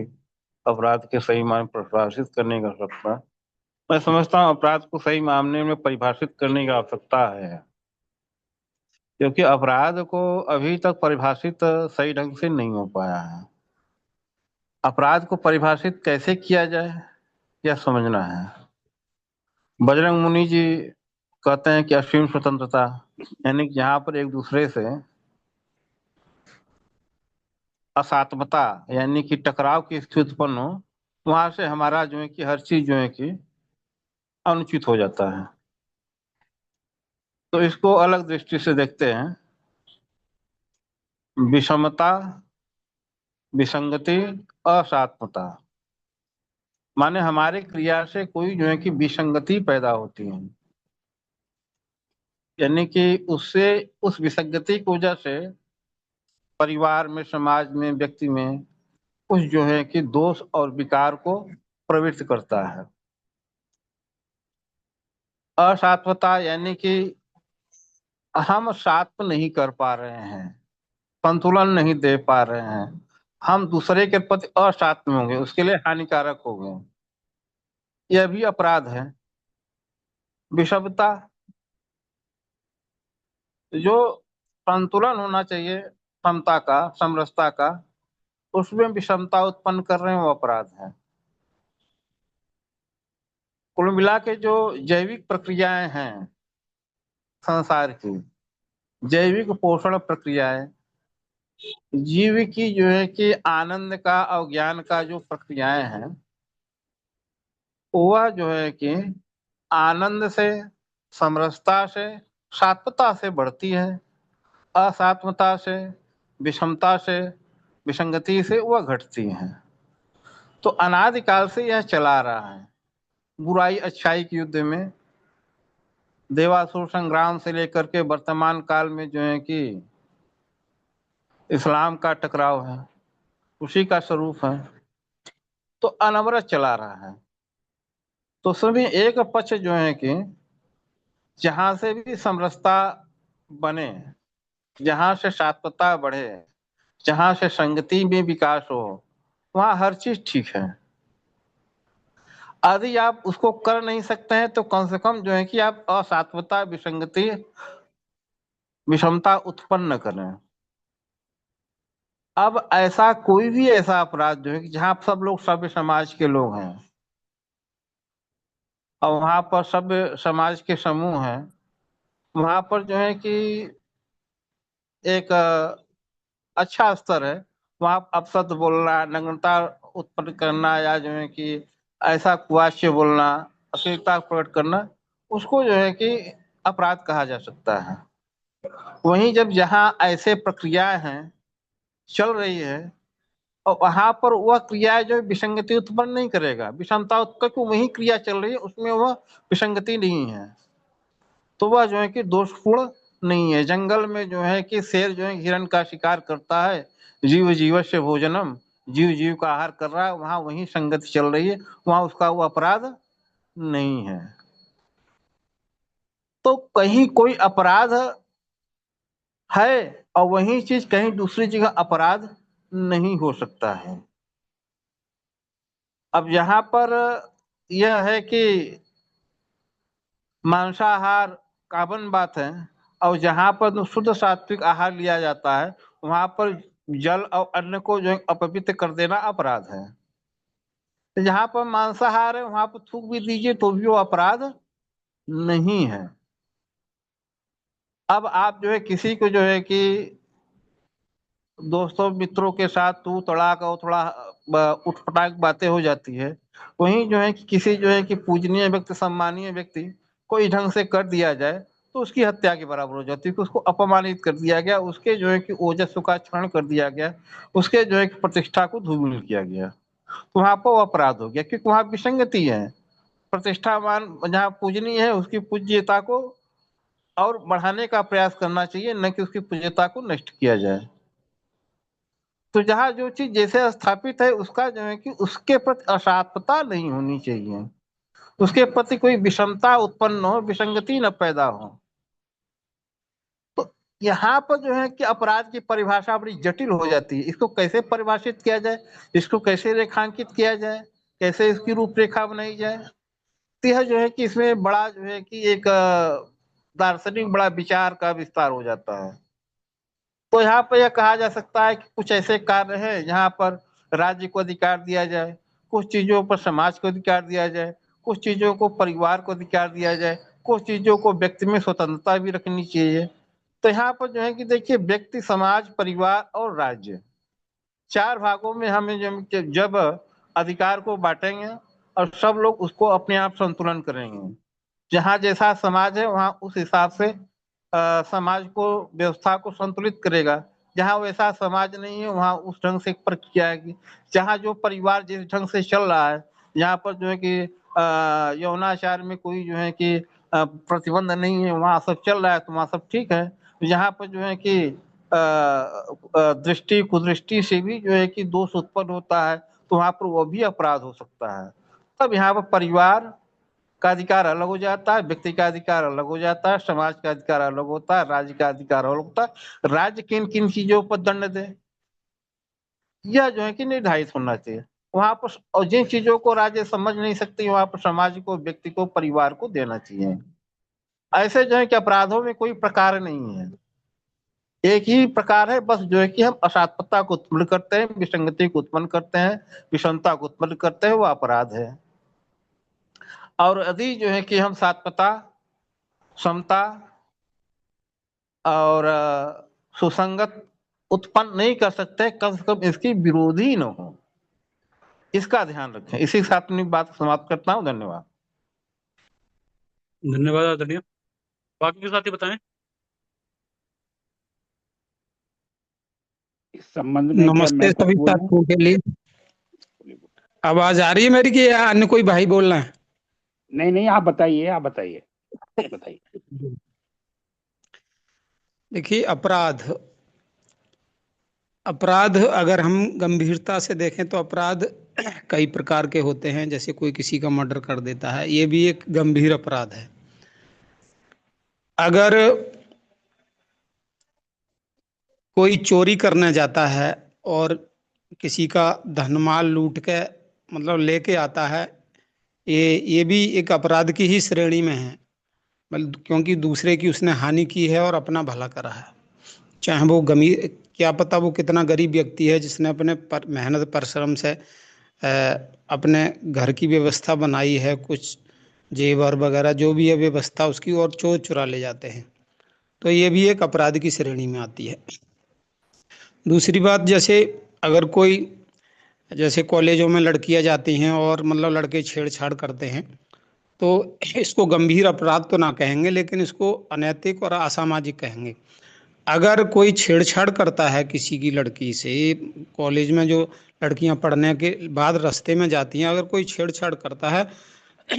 अपराध के सही मायने परिभाषित करने की आवश्यकता। मैं समझता हूँ अपराध को सही मायने में परिभाषित करने की आवश्यकता है, क्योंकि अपराध को अभी तक परिभाषित सही ढंग से नहीं हो पाया है। अपराध को परिभाषित कैसे किया जाए यह समझना है। बजरंग मुनि जी कहते हैं कि असीम स्वतंत्रता, यानी कि यहाँ पर एक दूसरे से असात्मता यानी कि टकराव की स्थिति उत्पन्न हो, वहां से हमारा जो है कि हर चीज जो है कि अनुचित हो जाता है। तो इसको अलग दृष्टि से देखते हैं। विषमता, विसंगति, असात्मता, माने हमारे क्रिया से कोई जो है कि विसंगति पैदा होती है, यानी कि उससे, उस विसंगति की वजह से परिवार में, समाज में, व्यक्ति में कुछ जो है कि दोष और विकार को प्रवृत्त करता है। असात्मता यानी कि हम सात्व नहीं कर पा रहे हैं, संतुलन नहीं दे पा रहे हैं, हम दूसरे के प्रति असात्व होंगे, उसके लिए हानिकारक हो गए, यह भी अपराध है। विषमता, जो संतुलन होना चाहिए समता का, समरसता का, उसमें विषमता उत्पन्न कर रहे हैं, वो अपराध है। कुल मिला के जो जैविक प्रक्रियाएं हैं संसार की, जैविक पोषण प्रक्रियाएं, जीव की जो है कि आनंद का और ज्ञान का जो प्रक्रियाएं हैं, वह जो है कि आनंद से, समरसता से, सात्वता से बढ़ती है, असात्मता से, विषमता से, विसंगति से वह घटती है। तो अनादिकाल से यह चला रहा है। बुराई अच्छाई के युद्ध में, देवासुर संग्राम से लेकर के वर्तमान काल में जो है कि इस्लाम का टकराव है, उसी का स्वरूप है। तो अनवरत चला रहा है। तो सभी एक पक्ष जो है कि जहां से भी समरसता बने, जहां से सात्वता बढ़े, जहां से संगति में विकास हो, वहां हर चीज ठीक है। यदि आप उसको कर नहीं सकते हैं तो कम से कम जो है कि आप असात्वता, विसंगति, विषमता उत्पन्न न करें। अब ऐसा कोई भी ऐसा अपराध जो है कि जहां सब लोग सभ्य समाज के लोग हैं और वहां पर सभ्य समाज के समूह हैं, वहां पर जो है कि एक अच्छा स्तर है, वहां अपशब्द बोलना, नग्नता उत्पन्न करना, या जो है कि ऐसा कुवाच्य बोलना, अश्लीलता प्रकट करना, उसको जो है कि अपराध कहा जा सकता है। वहीं जब जहां ऐसे प्रक्रियाएं हैं, चल रही है, और वहां पर वह क्रिया जो विसंगति उत्पन्न नहीं करेगा, विषमता क्योंकि वही क्रिया चल रही है, उसमें वह विसंगति नहीं है, तो वह जो है कि दोषपूर्ण नहीं है। जंगल में जो है कि शेर जो है हिरण का शिकार करता है, जीव जीवस्य भोजनम, जीव जीव का आहार कर रहा है, वहां वही संगति चल रही है, वहां उसका वो अपराध नहीं है। तो कहीं कोई अपराध है और वही चीज कहीं दूसरी जगह अपराध नहीं हो सकता है। अब यहाँ पर यह है कि मांसाहार काबन बात है, और जहाँ पर शुद्ध सात्विक आहार लिया जाता है वहां पर जल और अन्न को जो है अपवित्र कर देना अपराध है। तो जहाँ पर मांसाहार है वहां पर थूक भी दीजिए तो भी वो अपराध नहीं है। अब आप जो है किसी को जो है कि दोस्तों मित्रों के साथ तू तड़ाक और थोड़ा उठपटाक बातें हो जाती है, वहीं जो है कि किसी जो है कि पूजनीय व्यक्ति सम्मानीय व्यक्ति को इस ढंग से कर दिया जाए तो उसकी हत्या के बराबर हो जाती है कि उसको अपमानित कर दिया गया, उसके जो है कि ओजस्व का क्षरण कर दिया गया, उसके जो है कि प्रतिष्ठा को धूमिल किया गया, तो वहां पर वो अपराध हो गया क्योंकि वहां विसंगति है। प्रतिष्ठावान जहाँ पूजनीय है उसकी पूज्यता को और बढ़ाने का प्रयास करना चाहिए, न कि उसकी पूज्यता को नष्ट किया जाए। तो जहाँ जो चीज जैसे स्थापित है उसका जो है कि उसके प्रति असात्मता नहीं होनी चाहिए, उसके प्रति कोई विषमता उत्पन्न न हो, विसंगति न पैदा हो। तो यहाँ पर जो है कि अपराध की परिभाषा बड़ी जटिल हो जाती है। इसको कैसे परिभाषित किया जाए, इसको कैसे रेखांकित किया जाए, कैसे इसकी रूपरेखा बनाई जाए, तो यह जो है कि इसमें बड़ा जो है कि एक दार्शनिक बड़ा विचार का विस्तार हो जाता है। तो यहाँ पर यह कहा जा सकता है कि कुछ ऐसे कार्य हैं जहाँ पर राज्य को अधिकार दिया जाए, कुछ चीजों पर समाज को अधिकार दिया जाए, कुछ चीजों को परिवार को अधिकार दिया जाए, कुछ चीजों को व्यक्ति में स्वतंत्रता भी रखनी चाहिए। तो यहाँ पर जो है कि देखिए व्यक्ति, समाज, परिवार और राज्य, चार भागों में हमें जब अधिकार को बांटेंगे और सब लोग उसको अपने आप संतुलन करेंगे। जहाँ जैसा समाज है वहाँ उस हिसाब से समाज को, व्यवस्था को संतुलित करेगा। जहाँ वैसा समाज नहीं है वहाँ उस ढंग से प्रक्रिया आएगी। जहाँ जो परिवार जिस ढंग से चल रहा है, यहाँ पर जो है कि यौनाचार में कोई जो है कि प्रतिबंध नहीं है, वहाँ सब चल रहा है तो वहाँ सब ठीक है। यहाँ पर जो है कि दृष्टि कुदृष्टि से भी जो है कि दोष उत्पन्न होता है तो वहाँ पर वो भी अपराध हो सकता है। तब यहाँ पर परिवार का अधिकार अलग हो जाता है, व्यक्ति का अधिकार अलग हो जाता है, समाज का अधिकार अलग होता है, राज्य का अधिकार अलग होता है। राज्य किन किन चीजों पर दंड दे यह जो है कि निर्धारित होना चाहिए वहां पर, और जिन चीजों को राज्य समझ नहीं सकती वहां पर समाज को, व्यक्ति को, परिवार को देना चाहिए। ऐसे जो है कि अपराधों में कोई प्रकार नहीं है, एक ही प्रकार है, बस जो है कि हम असात्मकता को उत्पन्न करते हैं, विसंगति को उत्पन्न करते हैं, विषमता को उत्पन्न करते हैं, वो अपराध है। और यदि जो है कि हम सात्मता, समता और सुसंगत उत्पन्न नहीं कर सकते, कम से कम इसकी विरोधी न हो, इसका ध्यान रखें। इसी के साथ अपनी बात समाप्त करता हूँ। धन्यवाद। धन्यवाद आदरणीय। बाकी के साथी बताएं। इस संबंध में क्या नमस्ते मैं कुछ सभी बोलूं? साथियों के लिए। आवाज आ रही है मेरी कि या अन्य कोई भाई बोलना है? नहीं नहीं, आप बताइए, आप बताइए, बताइए। देखिए, अपराध अगर हम गंभीरता से देखें तो अपराध कई प्रकार के होते हैं। जैसे कोई किसी का मर्डर कर देता है, ये भी एक गंभीर अपराध है। अगर कोई चोरी करने जाता है और किसी का धन माल लूट के मतलब लेके आता है, ये भी एक अपराध की ही श्रेणी में है, मतलब क्योंकि दूसरे की उसने हानि की है और अपना भला करा है। चाहे वो क्या पता वो कितना गरीब व्यक्ति है जिसने अपने मेहनत परिश्रम से अपने घर की व्यवस्था बनाई है, कुछ जेवर वगैरह जो भी है व्यवस्था उसकी, और चोर चुरा ले जाते हैं, तो ये भी एक अपराध की श्रेणी में आती है। दूसरी बात, जैसे अगर कोई, जैसे कॉलेजों में लड़कियां जाती हैं और मतलब लड़के छेड़छाड़ करते हैं, तो इसको गंभीर अपराध तो ना कहेंगे, लेकिन इसको अनैतिक और असामाजिक कहेंगे। अगर कोई छेड़छाड़ करता है किसी की लड़की से, कॉलेज में जो लड़कियां पढ़ने के बाद रास्ते में जाती हैं, अगर कोई छेड़छाड़ करता है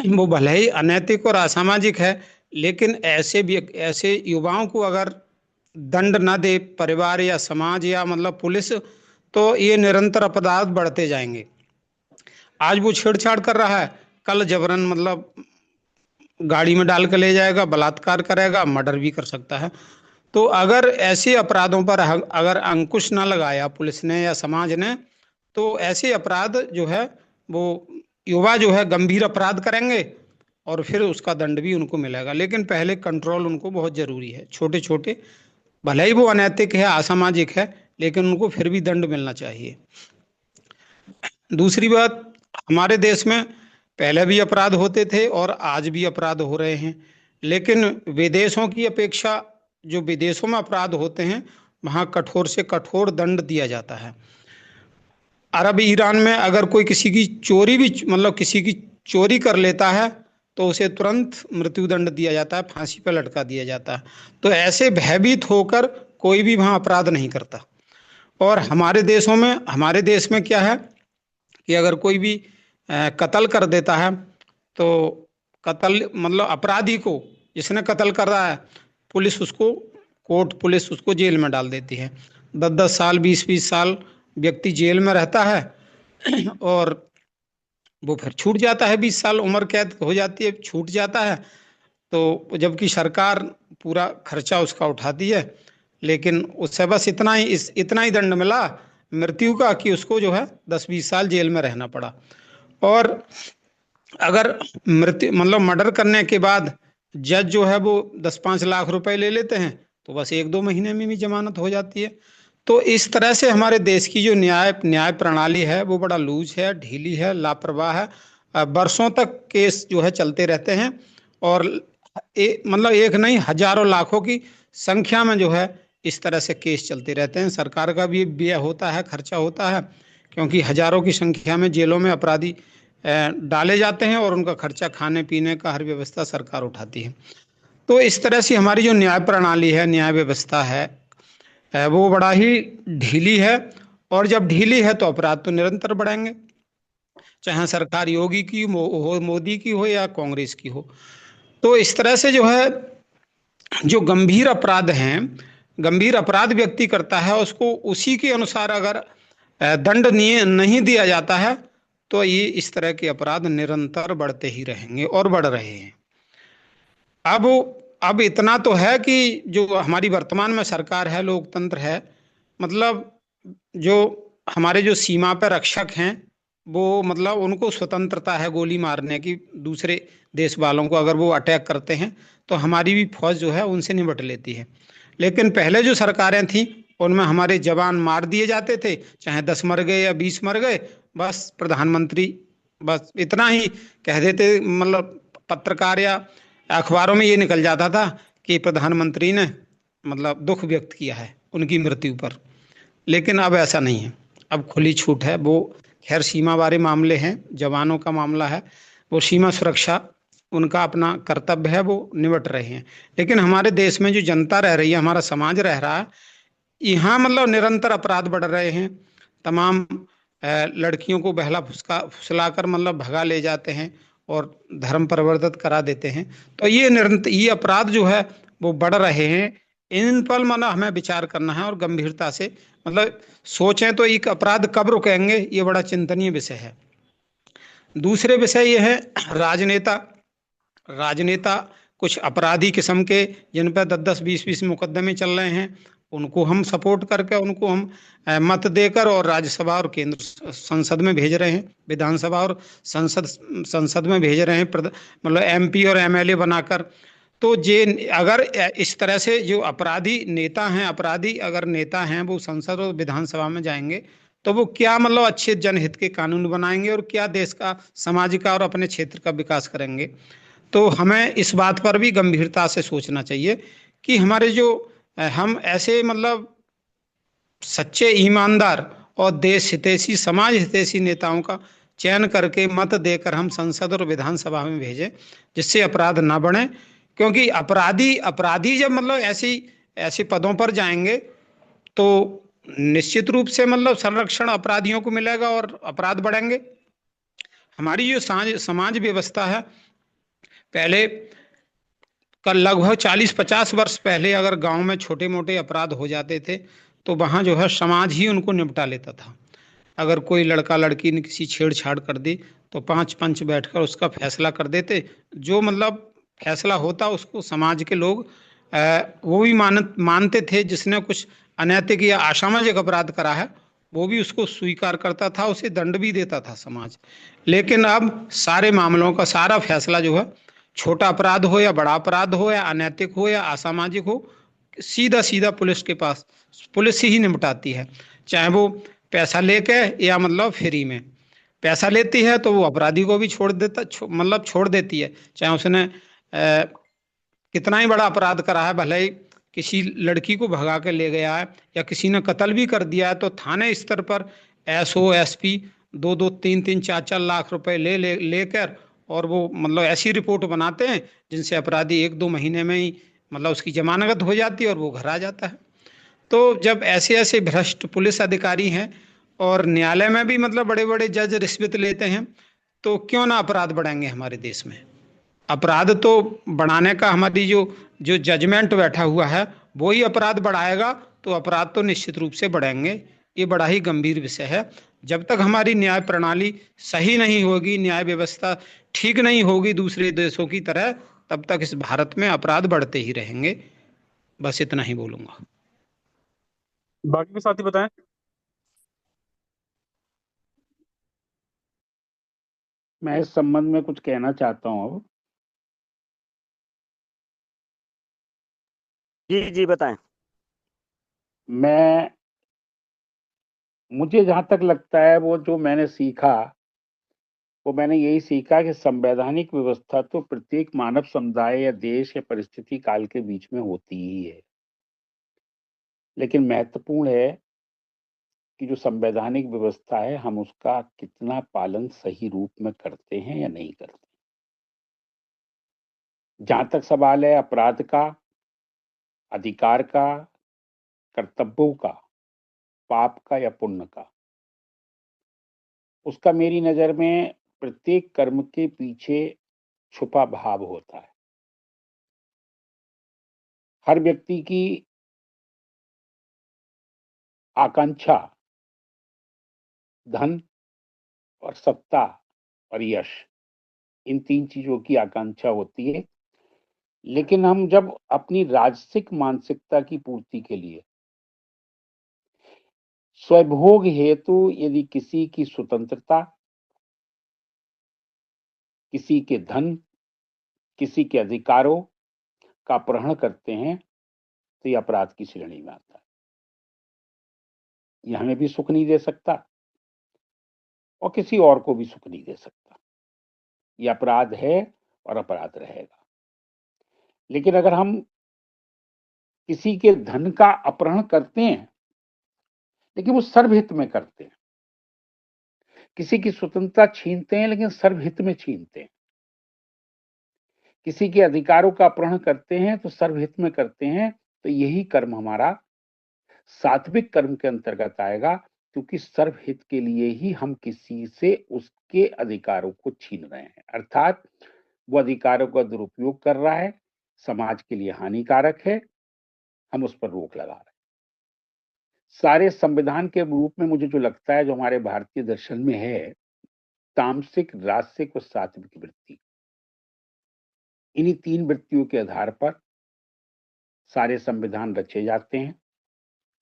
वो भले ही अनैतिक और असामाजिक है, लेकिन ऐसे युवाओं को अगर दंड ना दे परिवार या समाज या मतलब पुलिस, तो ये निरंतर अपराध बढ़ते जाएंगे। आज वो छेड़छाड़ कर रहा है, कल जबरन मतलब गाड़ी में डाल कर ले जाएगा, बलात्कार करेगा, मर्डर भी कर सकता है। तो अगर ऐसे अपराधों पर अगर अंकुश ना लगाया पुलिस ने या समाज ने, तो ऐसे अपराध जो है वो युवा जो है गंभीर अपराध करेंगे और फिर उसका दंड भी उनको मिलेगा। लेकिन पहले कंट्रोल उनको बहुत जरूरी है। छोटे छोटे, भले ही वो अनैतिक है, असामाजिक है, लेकिन उनको फिर भी दंड मिलना चाहिए। दूसरी बात, हमारे देश में पहले भी अपराध होते थे और आज भी अपराध हो रहे हैं, लेकिन विदेशों की अपेक्षा जो विदेशों में अपराध होते हैं वहाँ कठोर से कठोर दंड दिया जाता है। अरब ईरान में अगर कोई किसी की चोरी भी, मतलब किसी की चोरी कर लेता है तो उसे तुरंत मृत्युदंड दिया जाता है, फांसी पर लटका दिया जाता है। तो ऐसे भयभीत होकर कोई भी वहाँ अपराध नहीं करता। और हमारे देश में क्या है कि अगर कोई भी कत्ल कर देता है तो कत्ल मतलब अपराधी को, जिसने कत्ल कर रहा है, पुलिस उसको जेल में डाल देती है। 10-10 साल 20-20 साल व्यक्ति जेल में रहता है और वो फिर छूट जाता है, 20 साल उम्र कैद हो जाती है, छूट जाता है। तो जबकि सरकार पूरा खर्चा उसका उठाती है, लेकिन उससे बस इतना ही दंड मिला मृत्यु का कि उसको जो है 10-20 साल जेल में रहना पड़ा। और अगर मर्डर करने के बाद जज जो है वो 10-5 लाख रुपए ले लेते हैं तो बस 1-2 महीने में भी जमानत हो जाती है। तो इस तरह से हमारे देश की जो न्याय प्रणाली है वो बड़ा लूज है, ढीली है, लापरवाह है। बरसों तक केस जो है चलते रहते हैं और एक नहीं, हजारों लाखों की संख्या में जो है इस तरह से केस चलते रहते हैं। सरकार का भी व्यय होता है, खर्चा होता है, क्योंकि हजारों की संख्या में जेलों में अपराधी डाले जाते हैं और उनका खर्चा, खाने पीने का हर व्यवस्था सरकार उठाती है। तो इस तरह से हमारी जो न्याय प्रणाली है, न्याय व्यवस्था है, वो बड़ा ही ढीली है। और जब ढीली है तो अपराध तो निरंतर बढ़ेंगे, चाहे सरकार योगी की हो, मोदी की हो या कांग्रेस की हो। तो इस तरह से जो है, जो गंभीर अपराध व्यक्ति करता है उसको उसी के अनुसार अगर दंड नहीं दिया जाता है तो ये इस तरह के अपराध निरंतर बढ़ते ही रहेंगे और बढ़ रहे हैं। अब इतना तो है कि जो हमारी वर्तमान में सरकार है, लोकतंत्र है, मतलब जो हमारे जो सीमा पर रक्षक हैं वो, मतलब उनको स्वतंत्रता है गोली मारने की। दूसरे देश वालों को अगर वो अटैक करते हैं तो हमारी भी फौज जो है उनसे निपट लेती है। लेकिन पहले जो सरकारें थीं उनमें हमारे जवान मार दिए जाते थे, चाहे 10 मर गए या 20 मर गए, बस प्रधानमंत्री बस इतना ही कह देते, मतलब पत्रकार या अखबारों में ये निकल जाता था कि प्रधानमंत्री ने मतलब दुख व्यक्त किया है उनकी मृत्यु पर। लेकिन अब ऐसा नहीं है, अब खुली छूट है। वो खैर सीमा वाले मामले हैं, जवानों का मामला है, वो सीमा सुरक्षा उनका अपना कर्तव्य है, वो निपट रहे हैं। लेकिन हमारे देश में जो जनता रह रही है, हमारा समाज रह रहा है, यहाँ मतलब निरंतर अपराध बढ़ रहे हैं। तमाम लड़कियों को बहला फुसलाकर मतलब भगा ले जाते हैं और धर्म परिवर्तित करा देते हैं। तो ये अपराध जो है वो बढ़ रहे हैं। इन पर मतलब हमें विचार करना है और गंभीरता से मतलब सोचें तो एक अपराध कब रुकेंगे, ये बड़ा चिंतनीय विषय है। दूसरे विषय ये है राजनेता कुछ अपराधी किस्म के, जिन पर 10-10 20-20 मुकदमे चल रहे हैं, उनको हम सपोर्ट करके उनको हम मत देकर और राज्यसभा और केंद्र संसद में भेज रहे हैं, विधानसभा और संसद में भेज रहे हैं, मतलब MP और MLA बनाकर। तो अगर इस तरह से जो अपराधी अगर नेता हैं वो संसद और विधानसभा में जाएंगे तो वो क्या मतलब अच्छे जनहित के कानून बनाएंगे और क्या देश का, समाज का और अपने क्षेत्र का विकास करेंगे। तो हमें इस बात पर भी गंभीरता से सोचना चाहिए कि हमारे जो हम ऐसे मतलब सच्चे, ईमानदार और देश हितैषी, समाज हितैषी नेताओं का चयन करके मत देकर हम संसद और विधानसभा में भेजें, जिससे अपराध ना बढ़े। क्योंकि अपराधी जब मतलब ऐसे पदों पर जाएंगे तो निश्चित रूप से मतलब संरक्षण अपराधियों को मिलेगा और अपराध बढ़ेंगे। हमारी जो समाज व्यवस्था है, पहले का लगभग 40-50 वर्ष पहले अगर गांव में छोटे मोटे अपराध हो जाते थे तो वहाँ जो है समाज ही उनको निपटा लेता था। अगर कोई लड़का लड़की ने किसी छेड़छाड़ कर दी तो 5 पंच बैठकर उसका फैसला कर देते। जो मतलब फैसला होता उसको समाज के लोग वो भी मानते थे। जिसने कुछ अनैतिक या असामाजिक अपराध करा है वो भी उसको स्वीकार करता था, उसे दंड भी देता था समाज। लेकिन अब सारे मामलों का सारा फैसला जो है छोटा अपराध हो या बड़ा अपराध हो या अनैतिक हो या असामाजिक हो, सीधा सीधा पुलिस के पास, पुलिस ही निपटाती है। चाहे वो पैसा लेके या मतलब फ्री में। पैसा लेती है तो वो अपराधी को भी छोड़ देता, मतलब छोड़ देती है, चाहे उसने कितना ही बड़ा अपराध करा है, भले ही किसी लड़की को भगा के ले गया है या किसी ने कत्ल भी कर दिया है, तो थाने स्तर पर एसओ एसपी 2-2 3-3 4-4 लाख रुपए लेकर और वो मतलब ऐसी रिपोर्ट बनाते हैं जिनसे अपराधी 1-2 महीने में ही मतलब उसकी जमानत हो जाती है और वो घर आ जाता है। तो जब ऐसे ऐसे भ्रष्ट पुलिस अधिकारी हैं और न्यायालय में भी मतलब बड़े बड़े जज रिश्वत लेते हैं, तो क्यों ना अपराध बढ़ेंगे हमारे देश में। अपराध तो बढ़ाने का हमारी जो जो जजमेंट बैठा हुआ है वो ही अपराध बढ़ाएगा, तो अपराध तो निश्चित रूप से बढ़ेंगे। ये बड़ा ही गंभीर विषय है। जब तक हमारी न्याय प्रणाली सही नहीं होगी, न्याय व्यवस्था ठीक नहीं होगी दूसरे देशों की तरह, तब तक इस भारत में अपराध बढ़ते ही रहेंगे। बस इतना ही बोलूंगा। बाकी के साथी बताएं। मैं इस संबंध में कुछ कहना चाहता हूँ। अब जी जी बताएं। मुझे जहां तक लगता है, वो जो मैंने सीखा, वो मैंने यही सीखा कि संवैधानिक व्यवस्था तो प्रत्येक मानव समुदाय या देश या परिस्थिति काल के बीच में होती ही है, लेकिन महत्वपूर्ण है कि जो संवैधानिक व्यवस्था है हम उसका कितना पालन सही रूप में करते हैं या नहीं करते। जहां तक सवाल है अपराध का, अधिकार का, कर्तव्यों का, पाप का या पुण्य का, उसका मेरी नजर में प्रत्येक कर्म के पीछे छुपा भाव होता है। हर व्यक्ति की आकांक्षा धन और सत्ता और यश, इन 3 चीजों की आकांक्षा होती है। लेकिन हम जब अपनी राजसिक मानसिकता की पूर्ति के लिए स्वभोग हेतु यदि किसी की स्वतंत्रता, किसी के धन, किसी के अधिकारों का अपहरण करते हैं, तो ये अपराध की श्रेणी में आता है। ये हमें भी सुख नहीं दे सकता और किसी और को भी सुख नहीं दे सकता। ये अपराध है और अपराध रहेगा। लेकिन अगर हम किसी के धन का अपहरण करते हैं, लेकिन वो सर्वहित में करते हैं, किसी की स्वतंत्रता छीनते हैं लेकिन सर्वहित में छीनते हैं, किसी के अधिकारों का अपहरण करते हैं तो सर्वहित में करते हैं, तो यही कर्म हमारा सात्विक कर्म के अंतर्गत आएगा, क्योंकि सर्वहित के लिए ही हम किसी से उसके अधिकारों को छीन रहे हैं। अर्थात वो अधिकारों का दुरुपयोग कर रहा है, समाज के लिए हानिकारक है, हम उस पर रोक लगा रहे हैं। सारे संविधान के रूप में मुझे जो लगता है, जो हमारे भारतीय दर्शन में है, तामसिक, राजसिक और सात्विक वृत्ति, इन्हीं 3 वृत्तियों के आधार पर सारे संविधान रचे जाते हैं।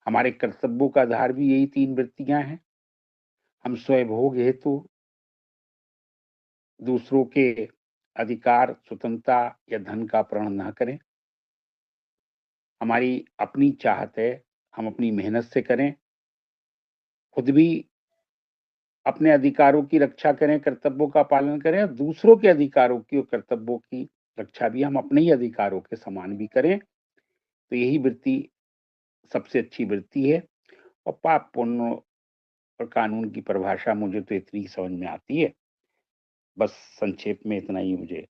हमारे कर्तव्यों का आधार भी यही 3 वृत्तियां हैं। हम स्वभोग हेतु दूसरों के अधिकार, स्वतंत्रता या धन का अपहरण ना करें। हमारी अपनी चाहत है, हम अपनी मेहनत से करें, खुद भी अपने अधिकारों की रक्षा करें, कर्तव्यों का पालन करें, और दूसरों के अधिकारों की और कर्तव्यों की रक्षा भी हम अपने ही अधिकारों के समान भी करें। तो यही वृत्ति सबसे अच्छी वृत्ति है। और पाप पुण्य और कानून की परिभाषा मुझे तो इतनी समझ में आती है। बस संक्षेप में इतना ही मुझे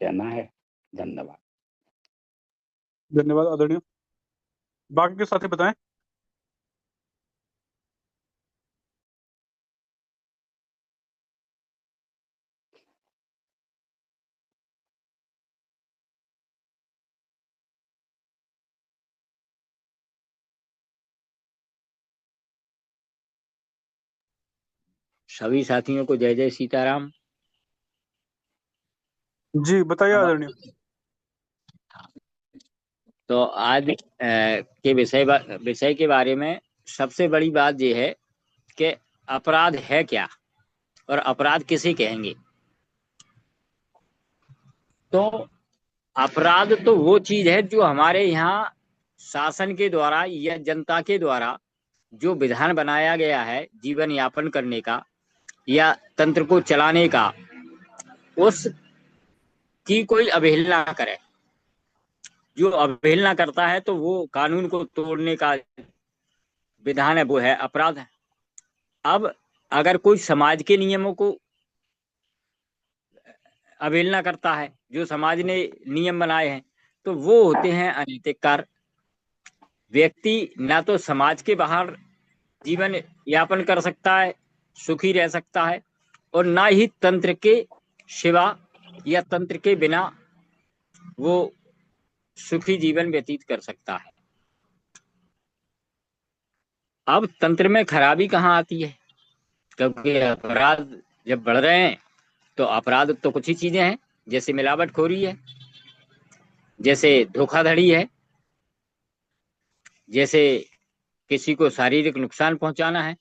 कहना है। धन्यवाद। धन्यवाद आदरणीय। बाकी के साथी बताएं। सभी साथियों को जय जय सीताराम। जी बताइए आदरणीय। तो आज के विषय के बारे में सबसे बड़ी बात यह है कि अपराध है क्या और अपराध किसे कहेंगे। तो अपराध तो वो चीज है जो हमारे यहाँ शासन के द्वारा या जनता के द्वारा जो विधान बनाया गया है जीवन यापन करने का या तंत्र को चलाने का, उस की कोई अवहेलना करे। जो अवहेलना करता है तो वो कानून को तोड़ने का विधान है, वो है अपराध है। अब अगर कोई समाज के नियमों को अवहेलना करता है, जो समाज ने नियम बनाए हैं, तो वो होते हैं अनैतिक कार्य। व्यक्ति ना तो समाज के बाहर जीवन यापन कर सकता है, सुखी रह सकता है, और ना ही तंत्र के सिवा या तंत्र के बिना वो सुखी जीवन व्यतीत कर सकता है। अब तंत्र में खराबी कहाँ आती है? क्योंकि अपराध जब बढ़ रहे हैं तो अपराध तो कुछ ही चीजें हैं, जैसे मिलावटखोरी है, जैसे धोखाधड़ी है, जैसे किसी को शारीरिक नुकसान पहुंचाना है।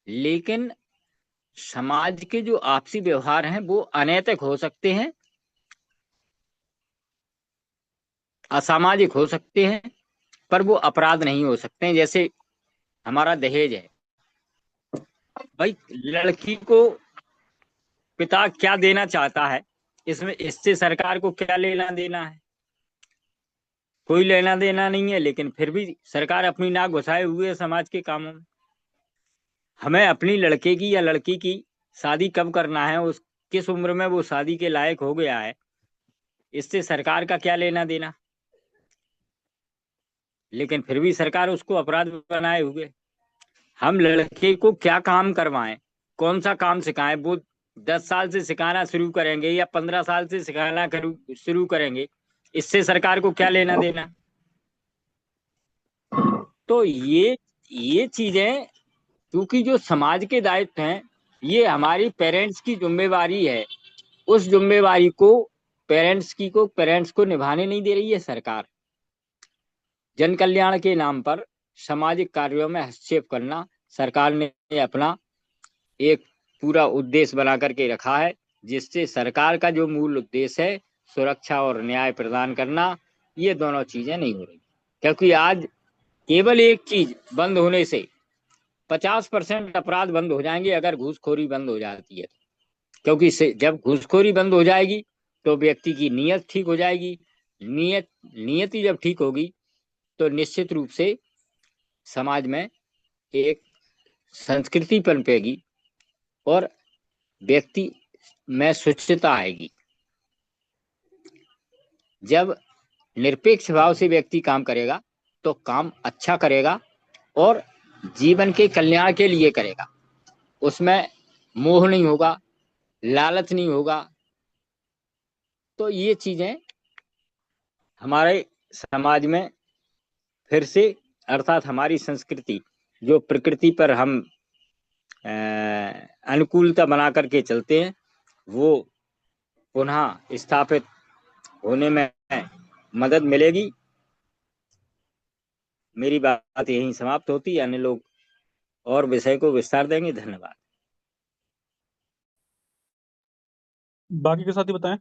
लेकिन समाज के जो आपसी व्यवहार हैं वो अनैतिक हो सकते हैं, असामाजिक हो सकते हैं, पर वो अपराध नहीं हो सकते हैं। जैसे हमारा दहेज है, भाई लड़की को पिता क्या देना चाहता है, इसमें इससे सरकार को क्या लेना देना है? कोई लेना देना नहीं है, लेकिन फिर भी सरकार अपनी नाक घुसाए हुए है समाज के कामों में। हमें अपनी लड़के की या लड़की की शादी कब करना है, उस किस उम्र में वो शादी के लायक हो गया है, इससे सरकार का क्या लेना देना? लेकिन फिर भी सरकार उसको अपराध बनाए हुए। हम लड़के को क्या काम करवाएं, कौन सा काम सिखाएं? वो 10 साल से सिखाना शुरू करेंगे या 15 साल से सिखाना शुरू करेंगे, इससे सरकार को क्या लेना देना? तो ये चीजें, क्योंकि जो समाज के दायित्व हैं, ये हमारी पेरेंट्स की जिम्मेवारी है। उस जिम्मेवारी को पेरेंट्स को निभाने नहीं दे रही है सरकार। जन कल्याण के नाम पर सामाजिक कार्यों में हस्तक्षेप करना सरकार ने अपना एक पूरा उद्देश्य बना करके रखा है, जिससे सरकार का जो मूल उद्देश्य है सुरक्षा और न्याय प्रदान करना, ये दोनों चीजें नहीं हो रही। क्योंकि आज केवल एक चीज बंद होने से 50% अपराध बंद हो जाएंगे, अगर घूसखोरी बंद हो जाती है। क्योंकि जब घूसखोरी बंद हो जाएगी तो व्यक्ति की नीयत ठीक हो जाएगी। नियति जब ठीक होगी तो निश्चित रूप से समाज में एक संस्कृति पनपेगी और व्यक्ति में शुचिता आएगी। जब निरपेक्ष भाव से व्यक्ति काम करेगा तो काम अच्छा करेगा और जीवन के कल्याण के लिए करेगा। उसमें मोह नहीं होगा, लालच नहीं होगा। तो ये चीजें हमारे समाज में फिर से, अर्थात हमारी संस्कृति जो प्रकृति पर हम अनुकूलता बना करके चलते हैं, वो पुनः स्थापित होने में मदद मिलेगी। मेरी बात यहीं समाप्त होती है। अन्य लोग और विषय को विस्तार देंगे। धन्यवाद। बाकी के साथी बताएं।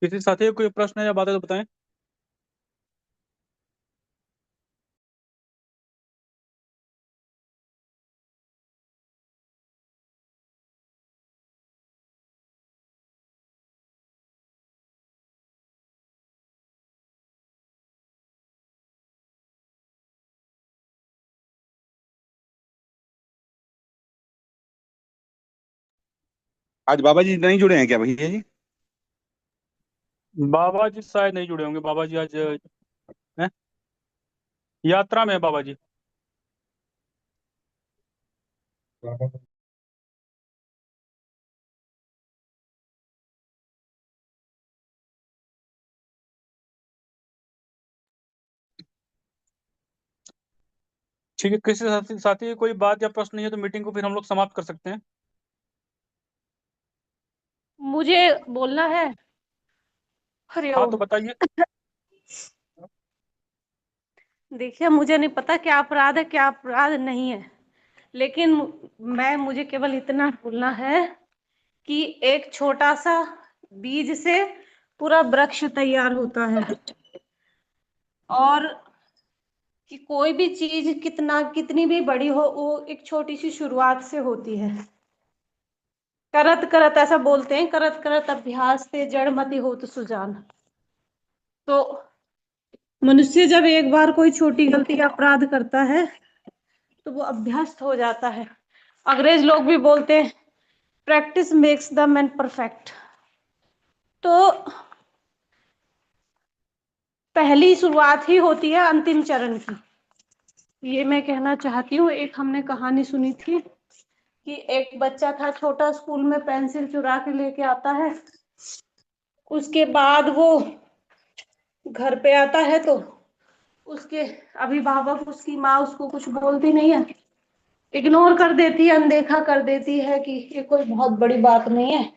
किसी साथी को कोई प्रश्न या बातें तो बताएं। आज बाबा जी नहीं जुड़े हैं क्या भैया जी? बाबा जी शायद नहीं जुड़े होंगे। बाबा जी आज हैं? यात्रा में है बाबा जी। ठीक है, किसी साथी की कोई बात या प्रश्न नहीं है तो मीटिंग को फिर हम लोग समाप्त कर सकते हैं। मुझे बोलना है। हाँ हरिओम। तो बताइए। देखिए, मुझे नहीं पता क्या अपराध है क्या अपराध नहीं है, लेकिन मुझे केवल इतना बोलना है कि एक छोटा सा बीज से पूरा वृक्ष तैयार होता है, और कि कोई भी चीज कितनी भी बड़ी हो, वो एक छोटी सी शुरुआत से होती है। करत करत ऐसा बोलते हैं, करत करत अभ्यास से जड़ मति होत सुजान। तो मनुष्य जब एक बार कोई छोटी गलती या अपराध करता है तो वो अभ्यस्त हो जाता है। अंग्रेज लोग भी बोलते हैं practice makes the man perfect. तो पहली शुरुआत ही होती है अंतिम चरण की, ये मैं कहना चाहती हूँ। एक हमने कहानी सुनी थी कि एक बच्चा था छोटा, स्कूल में पेंसिल चुरा के लेके आता है। उसके बाद वो घर पे आता है तो उसके अभिभावक, उसकी माँ उसको कुछ बोलती नहीं है, इग्नोर कर देती है, अनदेखा कर देती है कि ये कोई बहुत बड़ी बात नहीं है।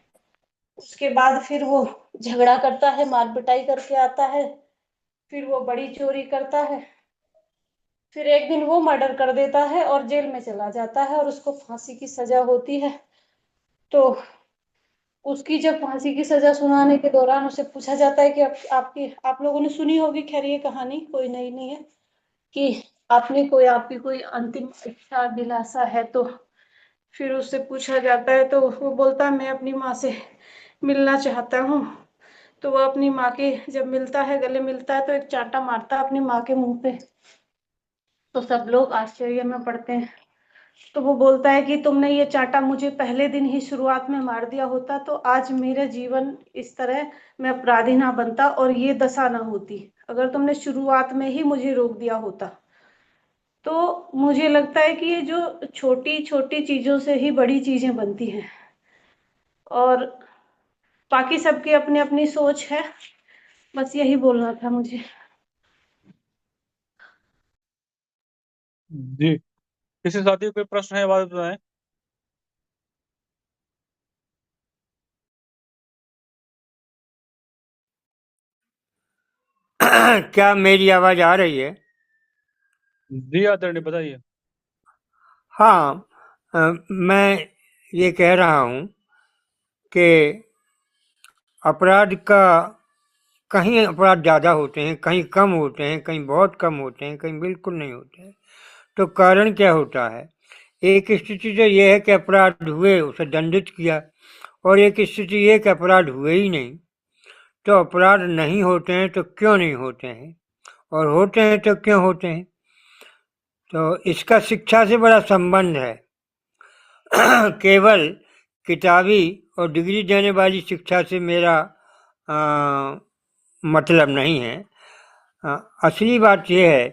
उसके बाद फिर वो झगड़ा करता है, मार पिटाई करके आता है, फिर वो बड़ी चोरी करता है, फिर एक दिन वो मर्डर कर देता है और जेल में चला जाता है और उसको फांसी की सजा होती है। तो उसकी जब फांसी की सजा सुनाने के दौरान उसे पूछा जाता है कि आप लोगों ने सुनी होगी, खैर ये कहानी कोई नई नहीं है, कि आपकी कोई अंतिम इच्छा अभिलाषा है। तो फिर उससे पूछा जाता है तो वो बोलता है मैं अपनी माँ से मिलना चाहता हूँ। तो वो अपनी माँ के जब मिलता है, गले मिलता है, तो एक चांटा मारता है अपनी माँ के मुंह पे। तो सब लोग आश्चर्य में पड़ते हैं। तो वो बोलता है कि तुमने ये चांटा मुझे पहले दिन ही शुरुआत में मार दिया होता तो आज मेरा जीवन इस तरह मैं अपराधी ना बनता और ये दशा ना होती। अगर तुमने शुरुआत में ही मुझे रोक दिया होता। तो मुझे लगता है कि ये जो छोटी छोटी चीजों से ही बड़ी चीजें बनती हैं, और बाकी सबकी अपनी अपनी सोच है। बस यही बोलना था मुझे। जी, किसी साथी को कोई प्रश्न है, बात बताएं। क्या मेरी आवाज आ रही है? जी आदरणीय, बताइए। हाँ, मैं ये कह रहा हूँ कि अपराध का कहीं अपराध ज़्यादा होते हैं, कहीं कम होते हैं, कहीं बहुत कम होते हैं, कहीं बिल्कुल नहीं होते हैं। तो कारण क्या होता है? एक स्थिति तो ये है कि अपराध हुए, उसे दंडित किया, और एक स्थिति ये कि अपराध हुए ही नहीं। तो अपराध नहीं होते हैं तो क्यों नहीं होते हैं, और होते हैं तो क्यों होते हैं? तो इसका शिक्षा से बड़ा संबंध है। केवल किताबी और डिग्री देने वाली शिक्षा से मेरा मतलब नहीं है। असली बात यह है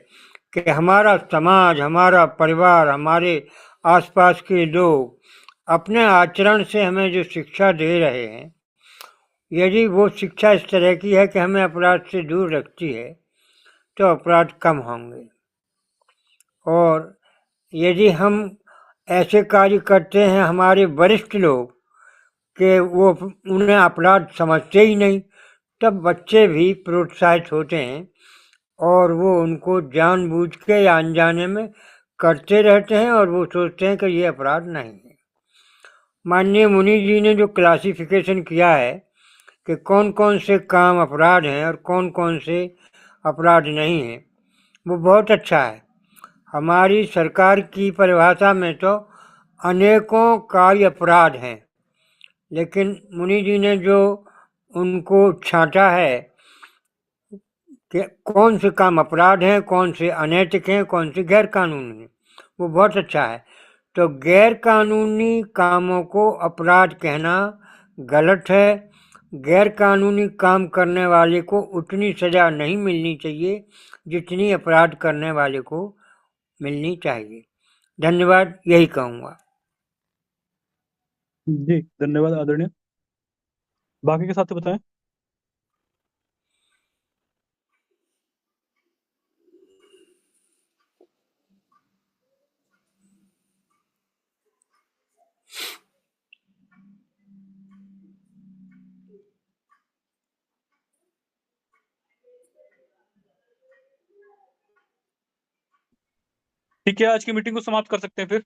कि हमारा समाज, हमारा परिवार, हमारे आसपास के लोग अपने आचरण से हमें जो शिक्षा दे रहे हैं, यदि वो शिक्षा इस तरह की है कि हमें अपराध से दूर रखती है तो अपराध कम होंगे। और यदि हम ऐसे कार्य करते हैं, हमारे वरिष्ठ लोग, कि वो उन्हें अपराध समझते ही नहीं, तब बच्चे भी प्रोत्साहित होते हैं और वो उनको जानबूझ के या अनजाने में करते रहते हैं और वो सोचते हैं कि ये अपराध नहीं है। माननीय मुनि जी ने जो क्लासिफिकेशन किया है कि कौन कौन से काम अपराध हैं और कौन कौन से अपराध नहीं हैं, वो बहुत अच्छा है। हमारी सरकार की परिभाषा में तो अनेकों कार्य अपराध हैं, लेकिन मुनि जी ने जो उनको छांटा है कि कौन से काम अपराध हैं, कौन से अनैतिक हैं, कौन से गैर कानूनी हैं, वो बहुत अच्छा है। तो गैर कानूनी कामों को अपराध कहना गलत है। गैर कानूनी काम करने वाले को उतनी सजा नहीं मिलनी चाहिए जितनी अपराध करने वाले को मिलनी चाहिए। धन्यवाद, यही कहूँगा। जी धन्यवाद आदरणीय। बाकी के साथी बताएं। ठीक है, आज की मीटिंग को समाप्त कर सकते हैं फिर।